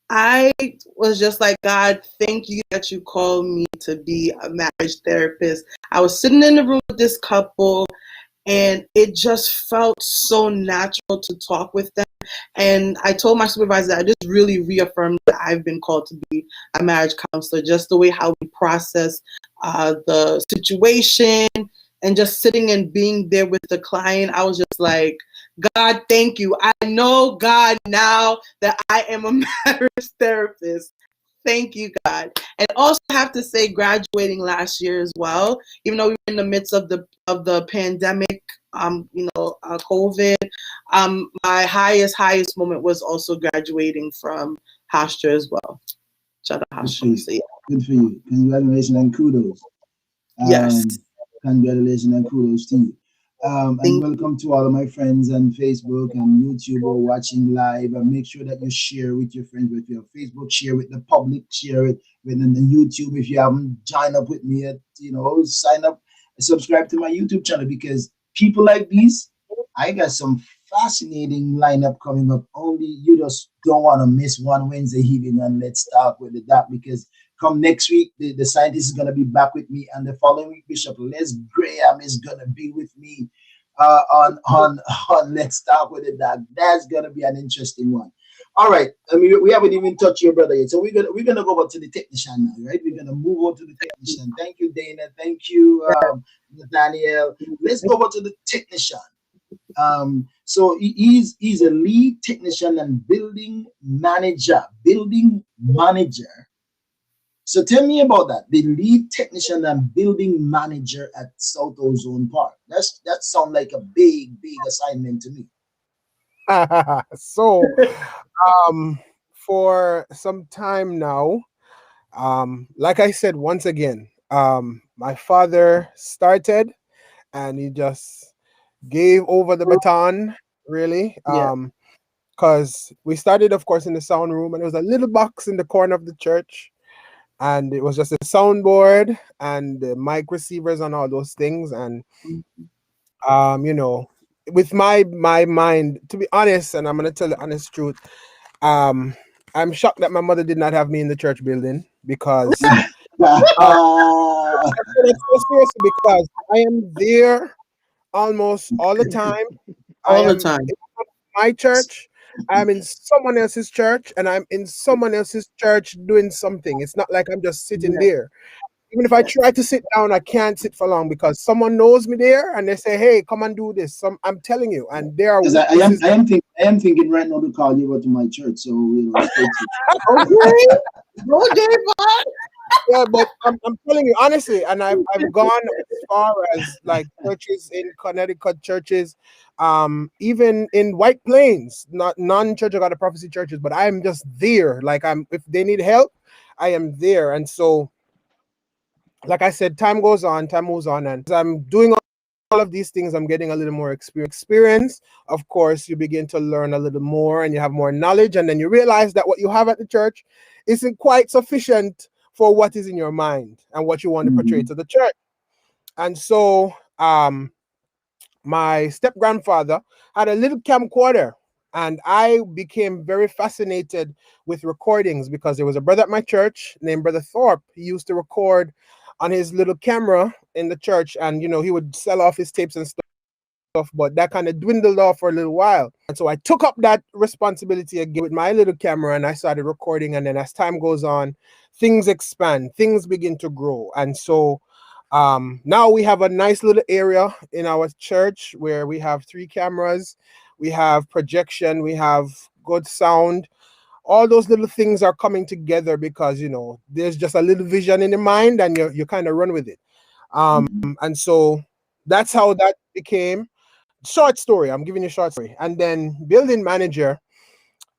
I was just like, God, thank you that you called me to be a marriage therapist. I was sitting in the room with this couple, and it just felt so natural to talk with them. And I told my supervisor that I just really reaffirmed that I've been called to be a marriage counselor, just the way how we process the situation and just sitting and being there with the client. I was just like, God, thank you. I know, God, now that I am a marriage therapist. Thank you, God. And also have to say, graduating last year as well, even though we were in the midst of the pandemic, COVID, my highest moment was also graduating from Hofstra as well. Shout out Good for Hofstra. you. So, yeah. Good for you. Congratulations and kudos. Yes. Congratulations and kudos to you. And Thank welcome to all of my friends on Facebook and YouTube or watching live. And make sure that you share with your friends, with your Facebook, share with the public, share it within the YouTube. If you haven't joined up with me yet, sign up and subscribe to my YouTube channel, because people like these, I got some fascinating lineup coming up. Only you just don't want to miss one Wednesday evening. And let's start with the doc, because come next week, the scientist is going to be back with me, and the following week, Bishop Les Graham is going to be with me on Let's Talk with the Doc. That's going to be an interesting one. All right, I mean, we haven't even touched your brother yet, so we're gonna go over to the technician now, right? We're gonna move on to the technician. Thank you, Dana. Thank you, Nathaniel. Let's go over to the technician. So he's a lead technician and building manager. Building manager. So tell me about that. The lead technician and building manager at South Ozone Park. That sounds like a big assignment to me. So, for some time now, like I said, once again, my father started, and he just gave over the baton, really. Yeah. Because we started, of course, in the sound room, and there was a little box in the corner of the church, and it was just a soundboard and the mic receivers and all those things. And with my mind, to be honest, and I'm gonna tell the honest truth, I'm shocked that my mother did not have me in the church building, because seriously, because I am there almost all the time. I All the am time. in my church, I'm in someone else's church, and I'm in someone else's church doing something. It's not like I'm just sitting there. Even if I try to sit down, I can't sit for long because someone knows me there and they say, "Hey, come and do this." I'm telling you, and there are Because witnesses that. I am thinking right now to call you over to my church, so straight switch. Okay. Go, J-Pod. Yeah, but I'm telling you honestly, and I've gone as far as like churches in Connecticut, churches, even in White Plains, not non-Church of God of Prophecy churches, but I'm just there. Like if they need help, I am there. And so, like I said, time goes on, time moves on, and as I'm doing all of these things, I'm getting a little more experience. Of course, you begin to learn a little more and you have more knowledge, and then you realize that what you have at the church isn't quite sufficient for what is in your mind and what you want to portray Mm-hmm. to the church. And so my step grandfather had a little camcorder, and I became very fascinated with recordings because there was a brother at my church named Brother Thorpe. He used to record on his little camera in the church, and he would sell off his tapes and stuff, but that kind of dwindled off for a little while. And so I took up that responsibility again with my little camera, and I started recording. And then as time goes on, things expand, things begin to grow. And so now we have a nice little area in our church where we have 3 cameras, we have projection, we have good sound. All those little things are coming together because there's just a little vision in the mind, and you kind of run with it. Mm-hmm. And so that's how that became. Short story, I'm giving you a short story. And then building manager,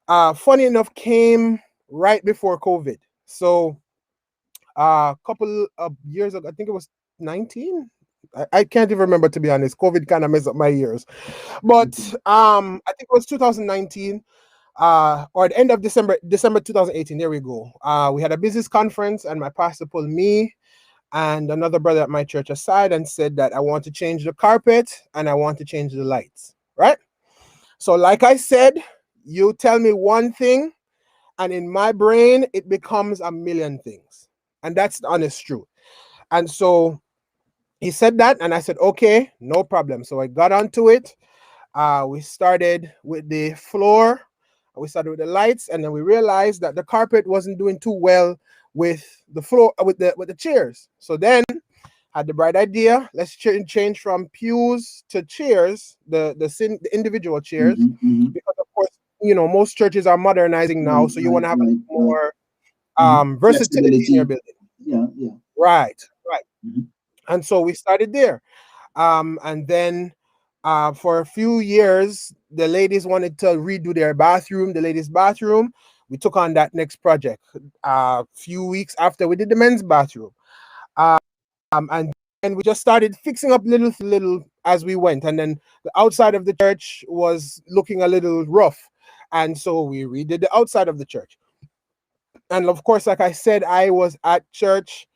funny enough, came right before COVID. So a couple of years ago, I think it was 19. I can't even remember, to be honest. COVID kind of messed up my years. But I think it was 2019, or the end of December 2018. There we go. We had a business conference, and my pastor pulled me and another brother at my church aside and said that I want to change the carpet and I want to change the lights, right? So like I said, you tell me one thing and in my brain it becomes a million things, and that's the honest truth. And so he said that, and I said, okay, no problem. So I got onto it. We started with the floor, we started with the lights, and then we realized that the carpet wasn't doing too well with the floor, with the chairs. So then had the bright idea, let's change from pews to chairs, the individual chairs, Mm-hmm. because of course most churches are modernizing now, so you want to have a little Right. more Mm-hmm. versatility in your Flexibility. building. Yeah. Right. Mm-hmm. And so we started there. And then for a few years, the ladies wanted to redo their bathroom, the ladies' bathroom. We took on that next project a few weeks after we did the men's bathroom. And we just started fixing up little as we went. And then the outside of the church was looking a little rough. And so we redid the outside of the church. And of course, like I said, I was at church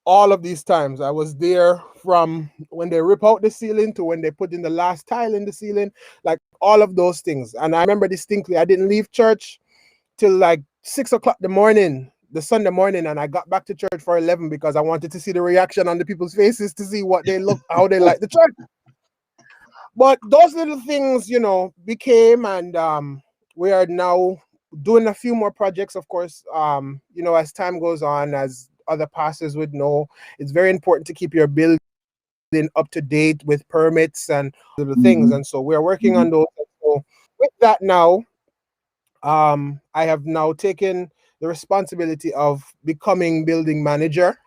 all of these times. I was there from when they rip out the ceiling to when they put in the last tile in the ceiling, like all of those things. And I remember distinctly, I didn't leave church till like 6 o'clock the morning, the Sunday morning, and I got back to church for 11 because I wanted to see the reaction on the people's faces to see what they look, how they like the church. But those little things, became, and we are now doing a few more projects, of course. As time goes on, as other pastors would know, it's very important to keep your building up to date with permits and little things. Mm-hmm. And so we're working Mm-hmm. on those. So with that now, I have now taken the responsibility of becoming building manager,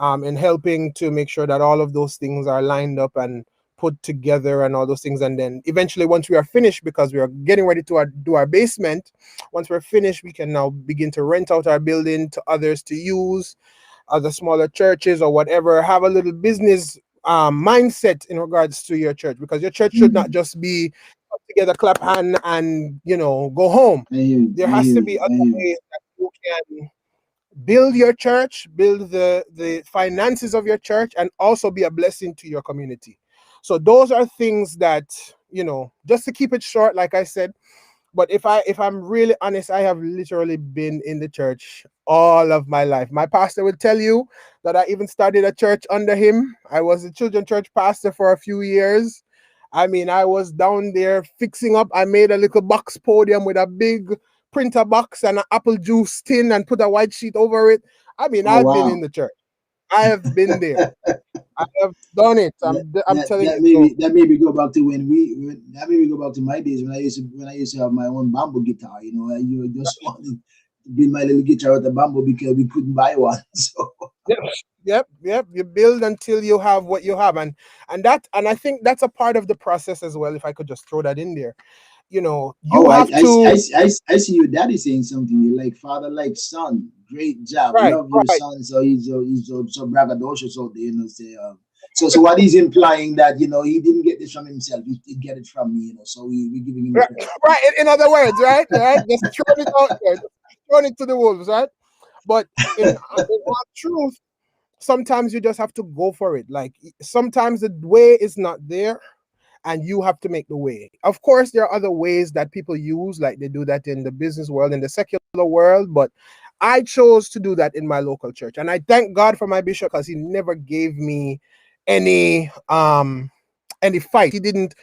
and helping to make sure that all of those things are lined up and put together and all those things. And then eventually, once we are finished, because we are getting ready to do our basement, once we're finished, we can now begin to rent out our building to others to use, other smaller churches or whatever. Have a little business mindset in regards to your church, because your church should not Mm-hmm. just be put together, clap hand, and go home. I hear you. There I has hear to you. be other I hear you. ways that you can build your church, build the finances of your church, and also be a blessing to your community. So those are things that, just to keep it short, like I said. But if I'm really honest, I have literally been in the church all of my life. My pastor will tell you that I even started a church under him. I was a children's church pastor for a few years. I mean, I was down there fixing up. I made a little box podium with a big printer box and an apple juice tin and put a white sheet over it. I mean, Oh I've been in wow. the church. I have been there. I have done it. I'm telling you. So That maybe go back to that maybe go back to my days when I used to have my own bamboo guitar. You know, you just wanted to build my little guitar with a bamboo because we couldn't buy one. So yep, yep. You build until you have what you have, and I think that's a part of the process as well. If I could just throw that in there, you oh, have to. I see your daddy saying something. You like father, like son. Great job. Right, Love your right. son. So he's so braggadocious out there. You know, say so what he's implying that he didn't get this from himself. He did get it from me. So we giving him Right, credit. right. In other words, right. Just throwing it out there, just throwing it to the wolves, right? But in all truth, sometimes you just have to go for it. Like sometimes the way is not there, and you have to make the way. Of course, there are other ways that people use, like they do that in the business world, in the secular world, but I chose to do that in my local church. And I thank God for my bishop because he never gave me any fight. He didn't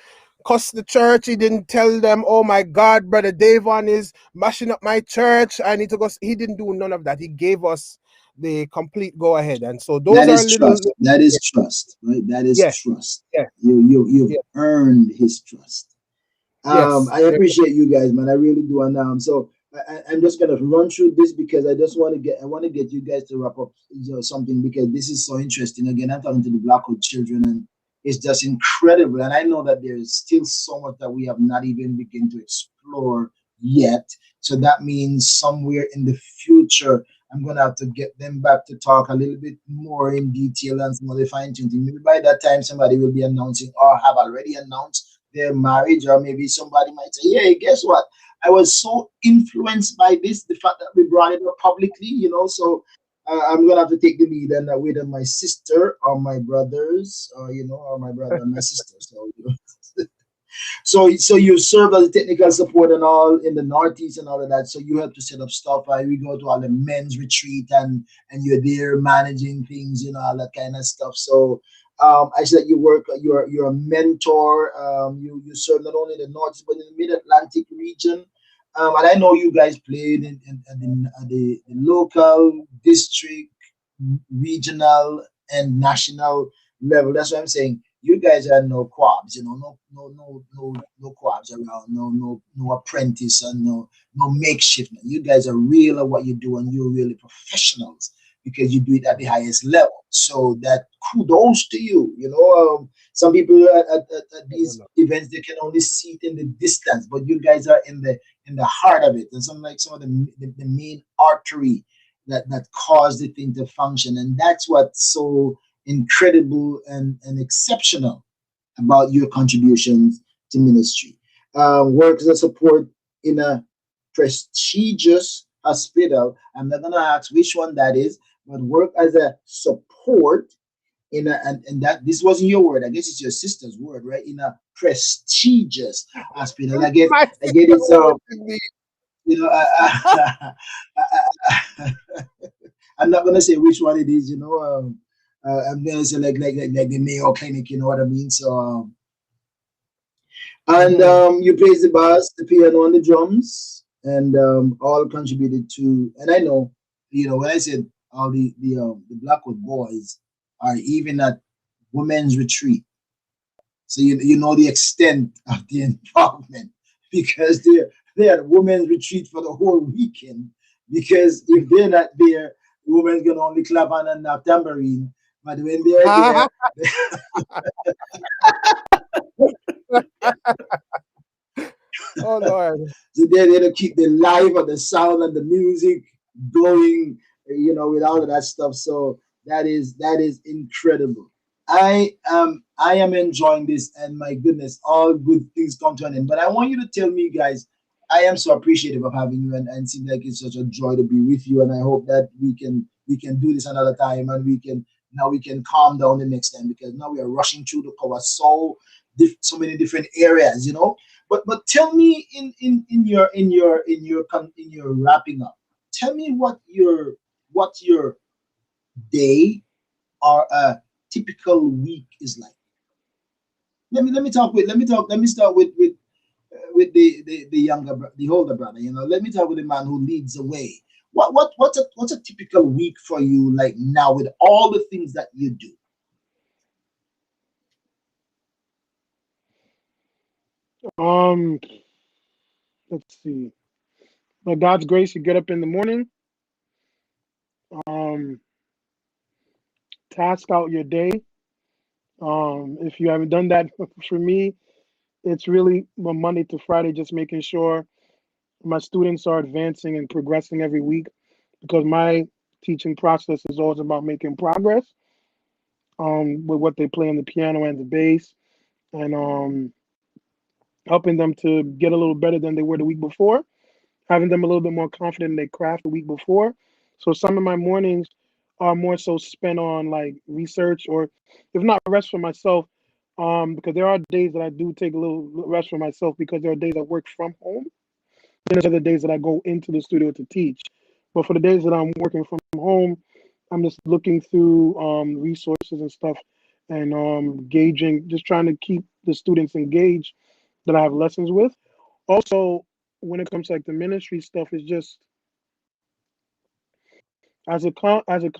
cuss the church. He didn't tell them, "Oh my God, brother Davon is mashing up my church. I need to go." He didn't do none of that. He gave us the complete go ahead. And so those That are is little, trust. That is trust, right? That is yes, trust. yes, You've yes, earned his trust. yes, I appreciate you guys, man. I really do. And so I'm just gonna run through this because I want to get you guys to wrap up something because this is so interesting. Again, I'm talking to the Blackwood children, and it's just incredible. And I know that there is still so much that we have not even begun to explore yet. So that means somewhere in the future, I'm gonna have to get them back to talk a little bit more in detail and some of the fine tuning. Maybe by that time, somebody will be announcing or have already announced their marriage, or maybe somebody might say, "Hey, guess what? I was so influenced by this, the fact that we brought it up publicly, So I'm gonna have to take the lead and whether my sister or my brothers, or or my brother and my sister. So so you serve as a technical support and all in the Northeast and all of that. So you have to set up stuff. We go to all the men's retreat and you're there managing things, all that kind of stuff. So I said you work. You're a mentor. You serve not only in the Northeast but in the Mid Atlantic region. And I know you guys played in the local, district, regional, and national level. That's what I'm saying. You guys are no quabs, no quabs around, no apprentice and no makeshift. You guys are real at what you do, and you're really professionals because you do it at the highest level. So that kudos to you. Some people at these events they can only see it in the distance, but you guys are in the heart of it, and some of the main artery that caused the thing to function, and that's what's so incredible and exceptional about your contributions to ministry. Work as a support in a prestigious hospital. I'm not gonna ask which one that is, but work as a support in and that this wasn't your word. I guess it's your sister's word, right? In a prestigious hospital. my I get sister it. So with me. you know, I'm not gonna say which one it is. I'm gonna say like the Mayo Clinic. You know what I mean? So and Mhm. you plays the bass, the piano, and the drums, and all contributed to. And I know, when I said all the Blackwood boys are even at women's retreat, so you know the extent of the involvement because they're at women's retreat for the whole weekend. Because if they're not there, the women's gonna only clap and knock tambourine. But when they're there, Oh Lord. so they're there to keep the life of the sound and the music going, with all of that stuff. So that is incredible. I am enjoying this, and my goodness, all good things come to an end. But I want you to tell me, guys, I am so appreciative of having you, and seem like it's such a joy to be with you. And I hope that we can do this another time, and we can calm down the next time because now we are rushing through to cover so many different areas, But tell me in your wrapping up, tell me what your day or a typical week is like. Let me start with the older brother. Let me talk with the man who leads the way. what's a typical week for you like now with all the things that you do? Um, let's see. By God's grace, you get up in the morning, um, task out your day. If you haven't done that, for me, it's really from Monday to Friday, just making sure my students are advancing and progressing every week because my teaching process is always about making progress with what they play on the piano and the bass and helping them to get a little better than they were the week before, having them a little bit more confident in their craft the week before. So some of my mornings are more so spent on like research or if not rest for myself, because there are days that I do take a little rest for myself because there are days I work from home. Then there's other days that I go into the studio to teach. But for the days that I'm working from home, I'm just looking through resources and stuff and gauging, just trying to keep the students engaged that I have lessons with. Also, when it comes to like the ministry stuff, is just as it comes, as it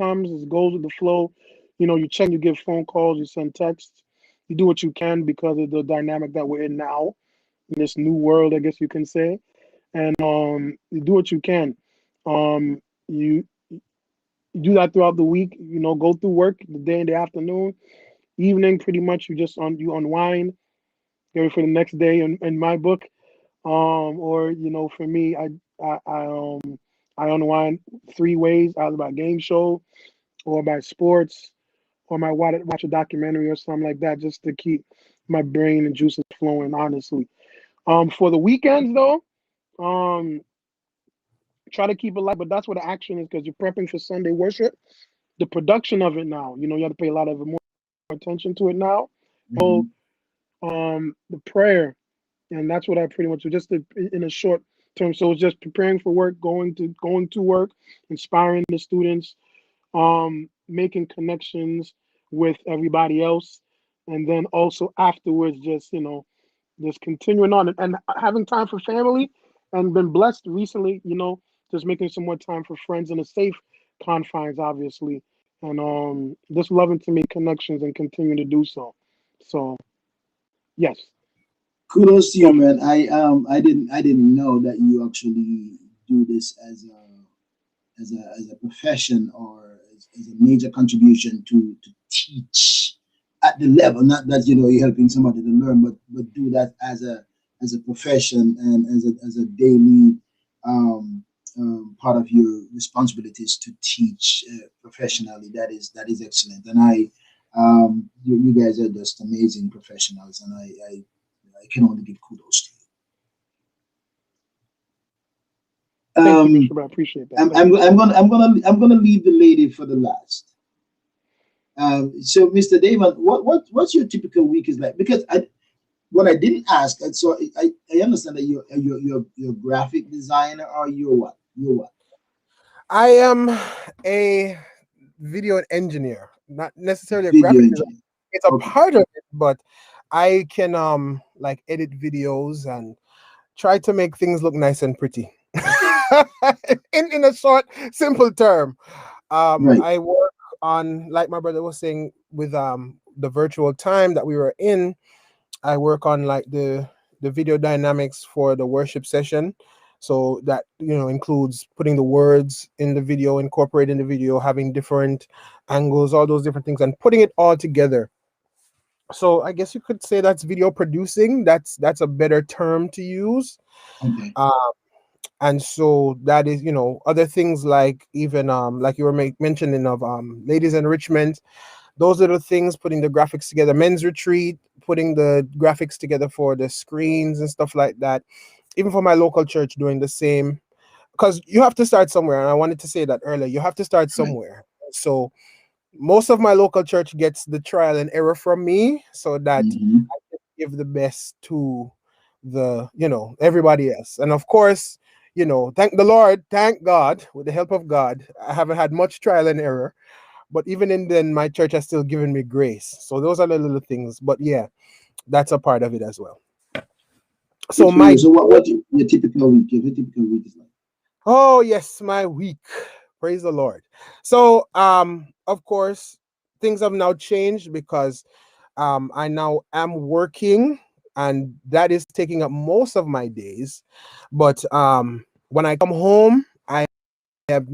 goes with the flow. You know, you check, you give phone calls, you send texts, you do what you can because of the dynamic that we're in now in this new world, I guess you can say. And you do what you can. You do that throughout the week. You know, go through work the day and the afternoon, evening. Pretty much, you unwind, get ready for the next day. In my book, or you know, for me, I I, um I unwind three ways: either by game show, or by sports, or my watch a documentary or something like that, just to keep my brain and juices flowing. Honestly, for the weekends though, um, try to keep it light, but that's where the action is because you're prepping for Sunday worship. The production of it now, you know, you have to pay a lot of more attention to it now. So, Mhm. the prayer, and that's what I pretty much do, just in a short term. So it's just preparing for work, going to work, inspiring the students, making connections with everybody else, and then also afterwards, just just continuing on and having time for family, and been blessed recently, just making some more time for friends in a safe confines, obviously, and just loving to make connections and continue to do so. So yes, Kudos to you, man. definitely. I didn't know that you actually do this as a profession or as a major contribution to teach at the level. Not that you're helping somebody to learn, but do that as a profession and as a daily part of your responsibilities to teach professionally. That is excellent, and you guys are just amazing professionals, and I can only give kudos to you. Thank you, Bishop. I appreciate that. I'm, Thank I'm, you. I'm gonna leave the lady for the last. So, Mr. Damon, what's your typical week is like? Because what I didn't ask, and so I understand that you're a graphic designer, or you're what? You're what? I am a video engineer, not necessarily a Video graphic designer. engineer. It's a Okay. part of it, but I can like edit videos and try to make things look nice and pretty. In a short, simple term. Right. I work on, like my brother was saying, with the virtual time that we were in. I work on like the video dynamics for the worship session. So that includes putting the words in the video, incorporating the video, having different angles, all those different things, and putting it all together. So I guess you could say that's video producing. That's a better term to use. Okay. Uh, and so that is, other things like even like you were mentioning of ladies enrichment, those little things, putting the graphics together, men's retreat, putting the graphics together for the screens and stuff like that. Even for my local church, doing the same, because you have to start somewhere. And I wanted to say that earlier. You have to start Right. somewhere. So most of my local church gets the trial and error from me, so that Mm-hmm. I can give the best to the everybody else. And of course, thank the Lord, thank God, with the help of God, I haven't had much trial and error. But even in then, my church has still given me grace. So those are the little things. But yeah, that's a part of it as well. So Good for you. my So, what your typical week? Your typical week is like? Oh yes, my week. Praise the Lord. So of course things have now changed because I now am working, and that is taking up most of my days. But when I come home, I have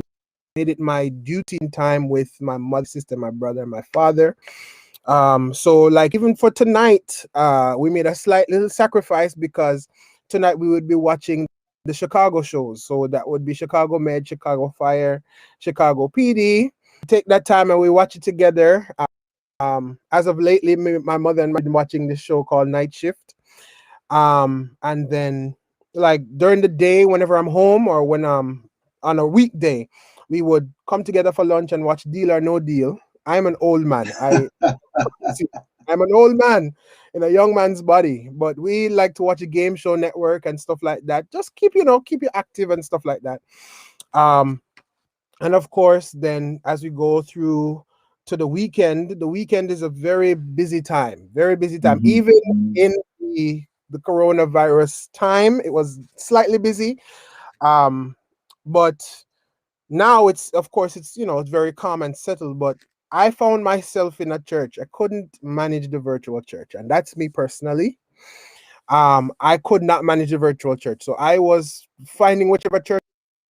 made it my duty in time with my mother, sister, my brother, and my father. So like even for tonight, we made a slight little sacrifice because tonight we would be watching the Chicago shows. So that would be Chicago Med, Chicago Fire, Chicago PD. Take that time and we watch it together. As of lately, my mother and I have been watching this show called Night Shift. And then like during the day, whenever I'm home or when I'm on a weekday, we would come together for lunch and watch Deal or No Deal. I'm an old man. I'm an old man in a young man's body, but we like to watch a game show network and stuff like that. Just keep you active and stuff like that. Um, and of course, then as we go through to the weekend is a very busy time, very busy time. Mhm. Even Mhm. in the coronavirus time, it was slightly busy. Um, but now it's of course it's very calm and settled, but I found myself in a church. I couldn't manage the virtual church, and that's me personally. I could not manage the virtual church, so I was finding whichever church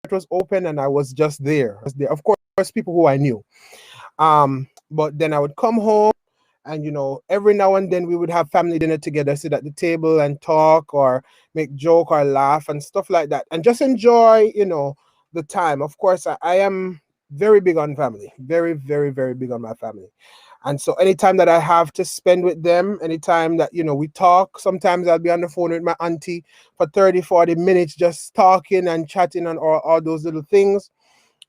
was open and I was just there. Of course, people who I knew. But then I would come home, and every now and then we would have family dinner together, sit at the table and talk or make joke or laugh and stuff like that, and just enjoy the time. Of course, I am very big on family, very, very, very big on my family. And so anytime that I have to spend with them, anytime that we talk, sometimes I'll be on the phone with my auntie for 30-40 minutes just talking and chatting and all those little things.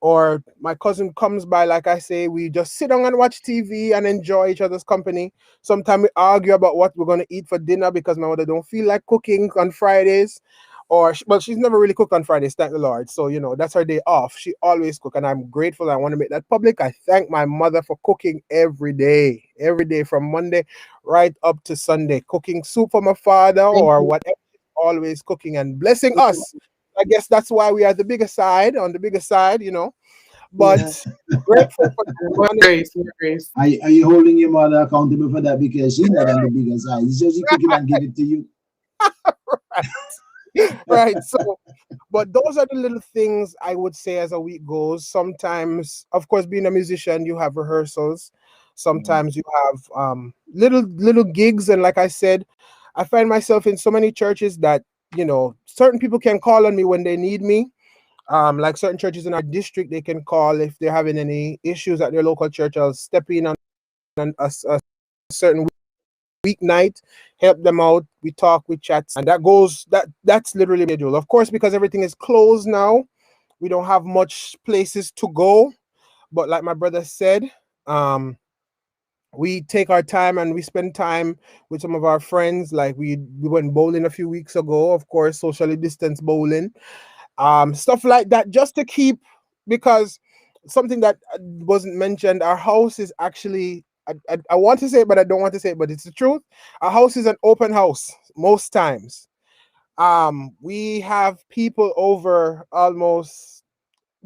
Or my cousin comes by, like I say, we just sit down and watch TV and enjoy each other's company. Sometimes we argue about what we're going to eat for dinner because my mother don't feel like cooking on Fridays. Well, she's never really cooked on Fridays, thank the Lord. So, that's her day off. She always cook, and I'm grateful. I want to make that public. I thank my mother for cooking every day from Monday right up to Sunday, cooking soup for my father Thank or you. whatever, always cooking and blessing us. I guess that's why we are on the bigger side, Yeah. but grateful for More the grace, more grace. Are you holding your mother accountable for that? Because she's not on the bigger side. It's just she cook it and give it to you. right. So, but those are the little things I would say as a week goes. Sometimes, of course, being a musician, you have rehearsals. Mm. Sometimes you have little gigs, and like I said, I find myself in so many churches that certain people can call on me when they need me. Like certain churches in our district, they can call if they're having any issues at their local church. I'll step in on a certain weeknight, help them out. We talk, we chat, and that's literally my schedule. Of course, because everything is closed now, we don't have much places to go. But like my brother said, um, we take our time and we spend time with some of our friends. Like we went bowling a few weeks ago. Of course, socially distanced bowling, stuff like that, just to keep, because something that wasn't mentioned, our house is actually, I want to say it but I don't want to say it, but it's the truth. Our house is an open house most times. We have people over almost,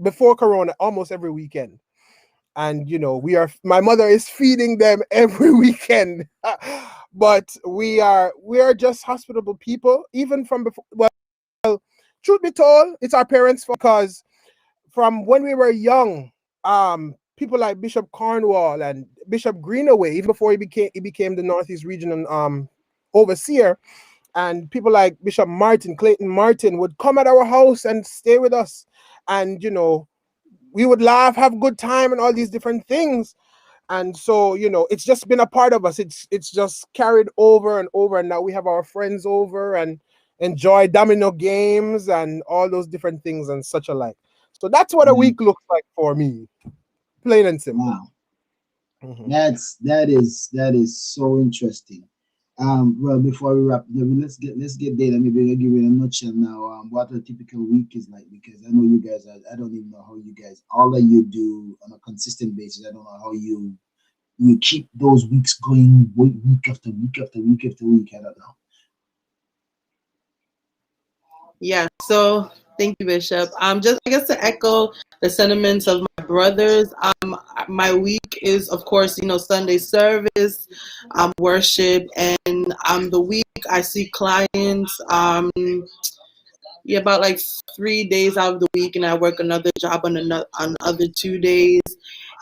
before corona, almost every weekend. And my mother is feeding them every weekend. But we are just hospitable people, even from before. Well, truth be told, it's our parents' fault, because from when we were young, people like Bishop Cornwall and Bishop Greenaway, even before he became the Northeast Regional overseer, and people like Bishop Clayton Martin would come at our house and stay with us, and we would laugh, have good time, and all these different things. And so it's just been a part of us. It's just carried over and over, and now we have our friends over and enjoy domino games and all those different things and such alike. So that's what a Yeah. week looks like for me, plain and simple. Wow. Mhm. That is so interesting. Well, before we wrap, let's get there. Maybe I'll give you in a nutshell now. What a typical week is like, because I know you guys are, I don't even know how you guys, all that you do on a consistent basis. I don't know how you keep those weeks going week after week after week after week. I don't know. Yeah, so thank you, Bishop. Just I guess to echo the sentiments of my brothers. My week is, of course, Sunday service, worship, and the week I see clients. Yeah, about like 3 days out of the week, and I work another job on other 2 days.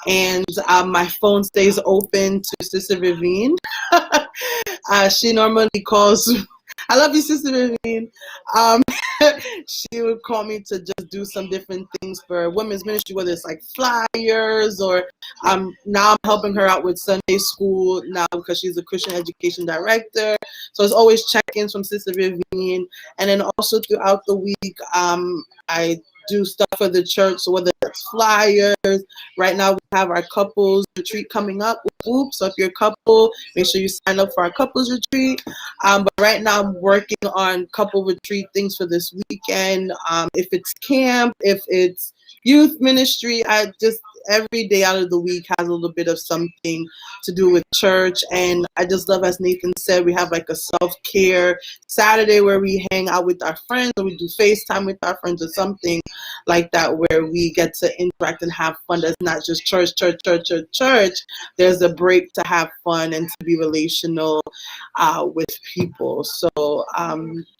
And my phone stays open to Sister Vivian. She normally calls. I love you, Sister Vivian. Um, she would call me to just do some different things for women's ministry, whether it's like flyers or now I'm helping her out with Sunday school now because she's a Christian education director. So it's always check-ins from Sister Vivian, and then also throughout the week, I do stuff for the church. So whether it's flyers, right now we have our couples retreat coming up. Whoop. So if you're a couple, make sure you sign up for our couples retreat. But right now I'm working on couple retreat things for this weekend. If it's camp, if it's youth ministry, I just every day out of the week has a little bit of something to do with church. And I just love, as Nathan said, we have like a self-care Saturday where we hang out with our friends, or we do FaceTime with our friends or something like that, where we get to interact and have fun. That's not just church, church, church, church, church. There's a break to have fun and to be relational with people. So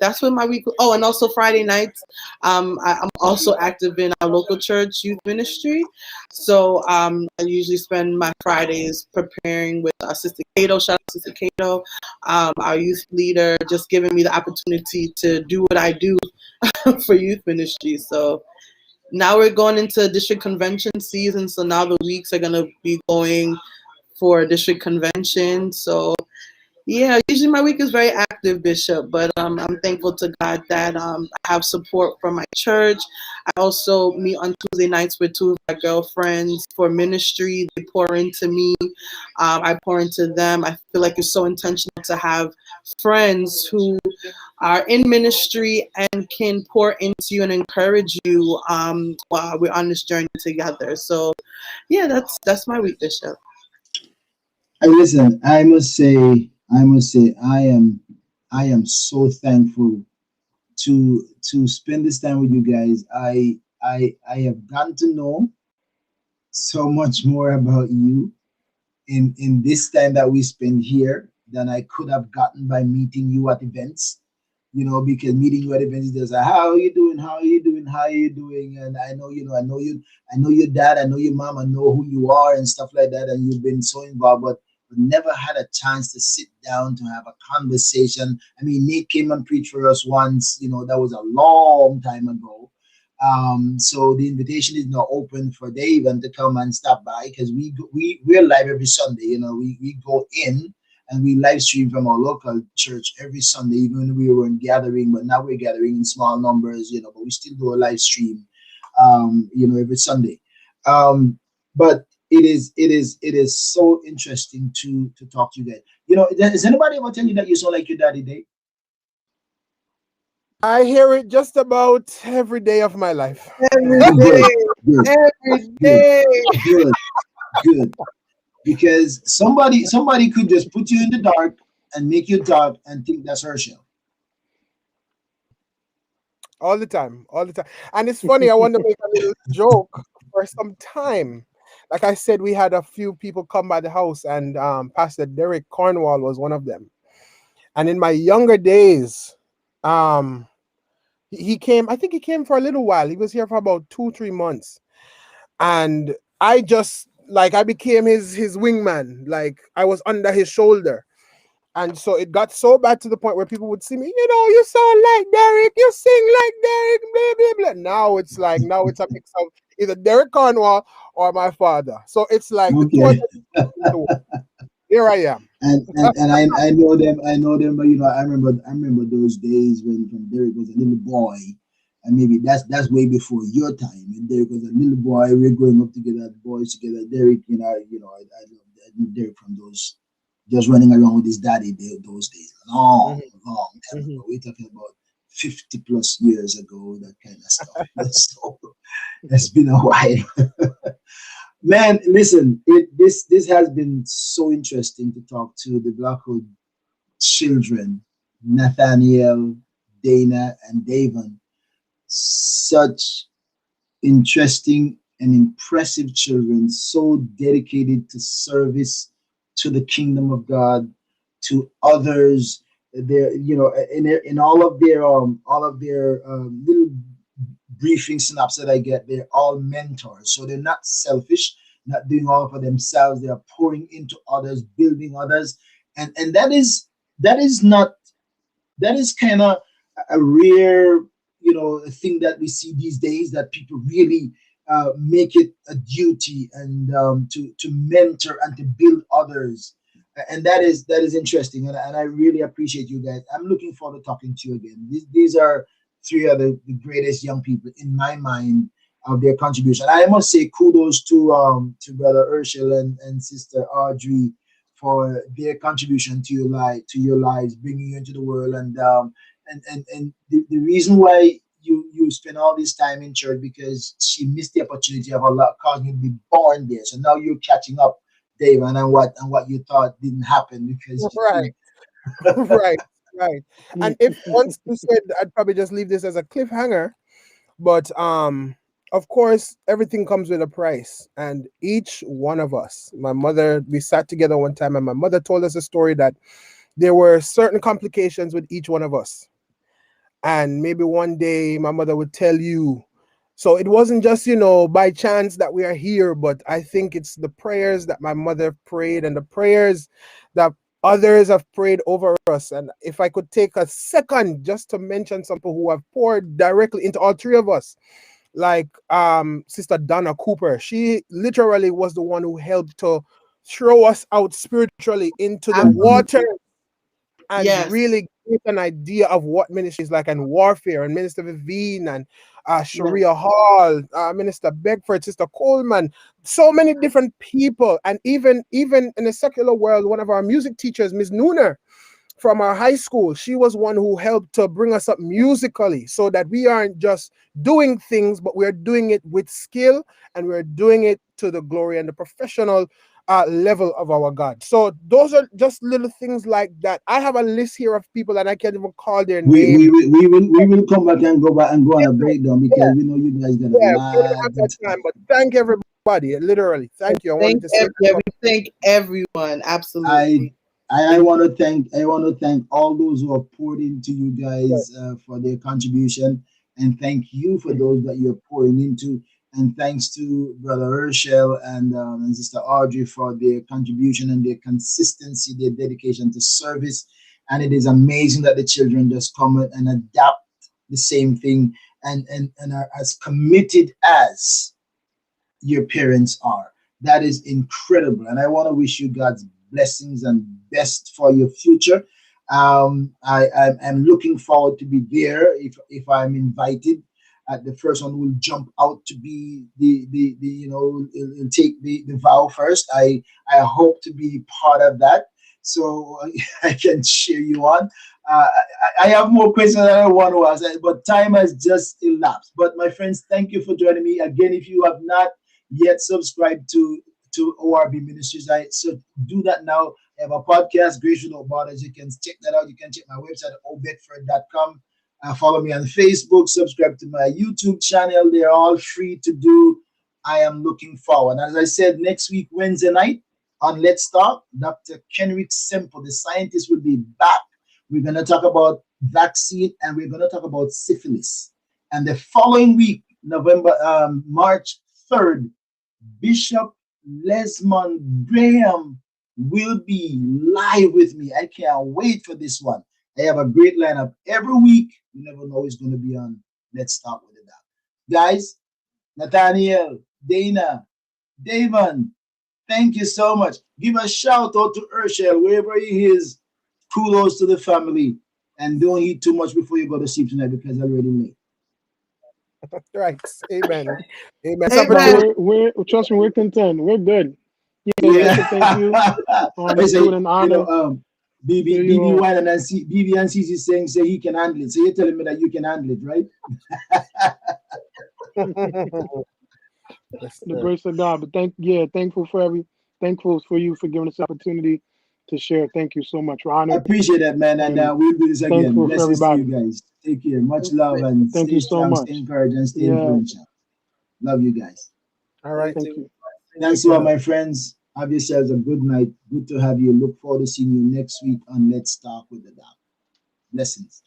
that's what my week. Oh, and also Friday nights, I'm also active in our local church youth ministry. So I usually spend my Fridays preparing with Sister Cato. Shout out to Sister Cato, our youth leader, just giving me the opportunity to do what I do for youth ministry. So now we're going into district convention season. So now the weeks are going to be going for district convention. So yeah, usually my week is very active, Bishop, but I'm thankful to God that I have support from my church. I also meet on Tuesday nights with two of my girlfriends for ministry. They pour into me. I pour into them. I feel like it's so intentional to have friends who are in ministry and can pour into you and encourage you while we're on this journey together. So yeah, that's my week, Bishop. And listen, I must say, I am so thankful to spend this time with you guys. I have gotten to know so much more about you in this time that we spend here than I could have gotten by meeting you at events. Because meeting you at events is just like, how are you doing? How are you doing? How are you doing? And I know, I know your dad, I know your mom, I know who you are and stuff like that. And you've been so involved, but never had a chance to sit down to have a conversation. I mean, Nate came and preached for us once, that was a long time ago. So the invitation is now open for Dave and to come and stop by because we're live every Sunday. We go in and we live stream from our local church every Sunday, even when we were in gathering, but now we're gathering in small numbers, but we still do a live stream, every Sunday. But it is so interesting to talk to you guys. Does anybody ever tell you that you sound like your daddy, Dave? I hear it just about every day of my life. Every Good, day, good, every good, day. good, good. Because somebody could just put you in the dark and make you talk and think that's her show. All the time, all the time. And it's funny, I want to make a little joke for some time. Like I said, we had a few people come by the house, and Pastor Derek Cornwall was one of them. And in my younger days, he came, I think he came for a little while. He was here for about 2-3 months. And I just, like, I became his wingman. Like, I was under his shoulder. And so it got so bad to the point where people would see me, you sound like Derek, you sing like Derek, blah, blah, blah. Now it's a mix of either Derek Cornwall or my father. So it's like the two of Okay. them. Here I am. And I know them, but I remember those days when Derek was a little boy, and maybe that's way before your time. And Derek was a little boy. We were growing up together, boys together. Derek, I knew Derek from those just running around with his daddy those days, long, long time ago. We're talking about 50 plus years ago, that kind of stuff. So it's been a while. Man, listen, this has been so interesting to talk to the Blackwood children, Nathaniel, Dana, and Davon. such interesting and impressive children, so dedicated to service to the kingdom of God, to others. They're, in all of their little briefing snaps that I get, they're all mentors. So they're not selfish, not doing all for themselves. They are pouring into others, building others, and that is not that is kind of a rare, thing that we see these days, that people really make it a duty and to mentor and to build others. And that is interesting, and I really appreciate you guys. I'm looking forward to talking to you again. These are three of the greatest young people in my mind of their contribution. I must say kudos to brother Urshel and sister Audrey for their contribution to your lives, bringing you into the world, and the reason why you spend all this time in church, because she missed the opportunity of Allah causing you to be born there. So now you're catching up, Dave, and what you thought didn't happen because Right, right, right. And if once you said, I'd probably just leave this as a cliffhanger. But of course, everything comes with a price. And each one of us, my mother, we sat together one time, and my mother told us a story that there were certain complications with each one of us. And maybe one day my mother would tell you. So it wasn't just, by chance that we are here, but I think it's the prayers that my mother prayed and the prayers that others have prayed over us. And if I could take a second just to mention some people who have poured directly into all three of us, like Sister Donna Cooper. She literally was the one who helped to throw us out spiritually into the Mhm. water and Yes. really get an idea of what ministry is like, and warfare. And Minister Vivine and Yes. Sharia Hall, Minister Beckford, Sister Coleman, so many different people. And even in the secular world, one of our music teachers, Miss Nooner, from our high school, she was one who helped to bring us up musically, so that we aren't just doing things, but we're doing it with skill, and we're doing it to the glory and the professional level of our God. So those are just little things like that. I have a list here of people, and I can't even call their We name. will we will we will come back and go on Yeah, a breakdown, yeah, because we know you guys got a yeah. We don't lot have to that time, but thank everybody. Literally, thank you. I wanted to say that Yeah, much. we thank everyone. I Absolutely. I want to thank all those who have poured into you Yeah. guys for their contribution, and thank you for those that you're pouring into, and thanks to Brother Herschel and Sister Audrey for their contribution and their consistency, their dedication to service. And it is amazing that the children just come and adapt the same thing, and are as committed as your parents are. That is incredible. And I want to wish you God's blessings and best for your future. I'm looking forward to be there if I'm invited. The first one will jump out to be the will take the vow first. I hope to be part of that, so I can cheer you on. I have more questions that I want to ask, but time has just elapsed. But my friends, thank you for joining me again. If you have not yet subscribed to ORB Ministries, so do that now. I have a podcast, Grace Without Borders. You can check that out. You can check my website at obedford.com. Follow me on Facebook. Subscribe to my YouTube channel. They're all free to do. I am looking forward. As I said, next week, Wednesday night on Let's Talk, Dr. Kenrick Semple, the scientist, will be back. We're going to talk about vaccine, and we're going to talk about syphilis. And the following week, March 3rd, Bishop Lesmond Graham will be live with me. I can't wait for this one. I have a great lineup every week. You never know who's going to be on. Let's start with it now. Guys, Nathaniel, Dana, Davon, thank you so much. Give a shout out to Urshel wherever he is. Kudos to the family. And don't eat too much before you go to sleep tonight, because I'm already late. Right. Amen. Amen. It's No, Amen. opportunity. we're trust me, we're content. We're good. Yes, Yeah. Bishop, thank you. I It's say, truly an honor to you BB all. Wine and BB and CC saying say he can handle it. So you're telling me that you can handle it, right? Yes, The sir. grace of God. But thankful for you for giving us the opportunity to share. Thank you so much. We're I honored appreciate that, man. And and we'll do this again. thankful for Blessings to you everybody. guys. Take care. Much love and Thank stay you so strong, stay much. encouraged, and stay Yeah, influential. Love you guys. All right. thank you. Thanks to all my friends. Have yourselves a good night. Good to have you. Look forward to seeing you next week on Let's Talk with the Doc. Blessings.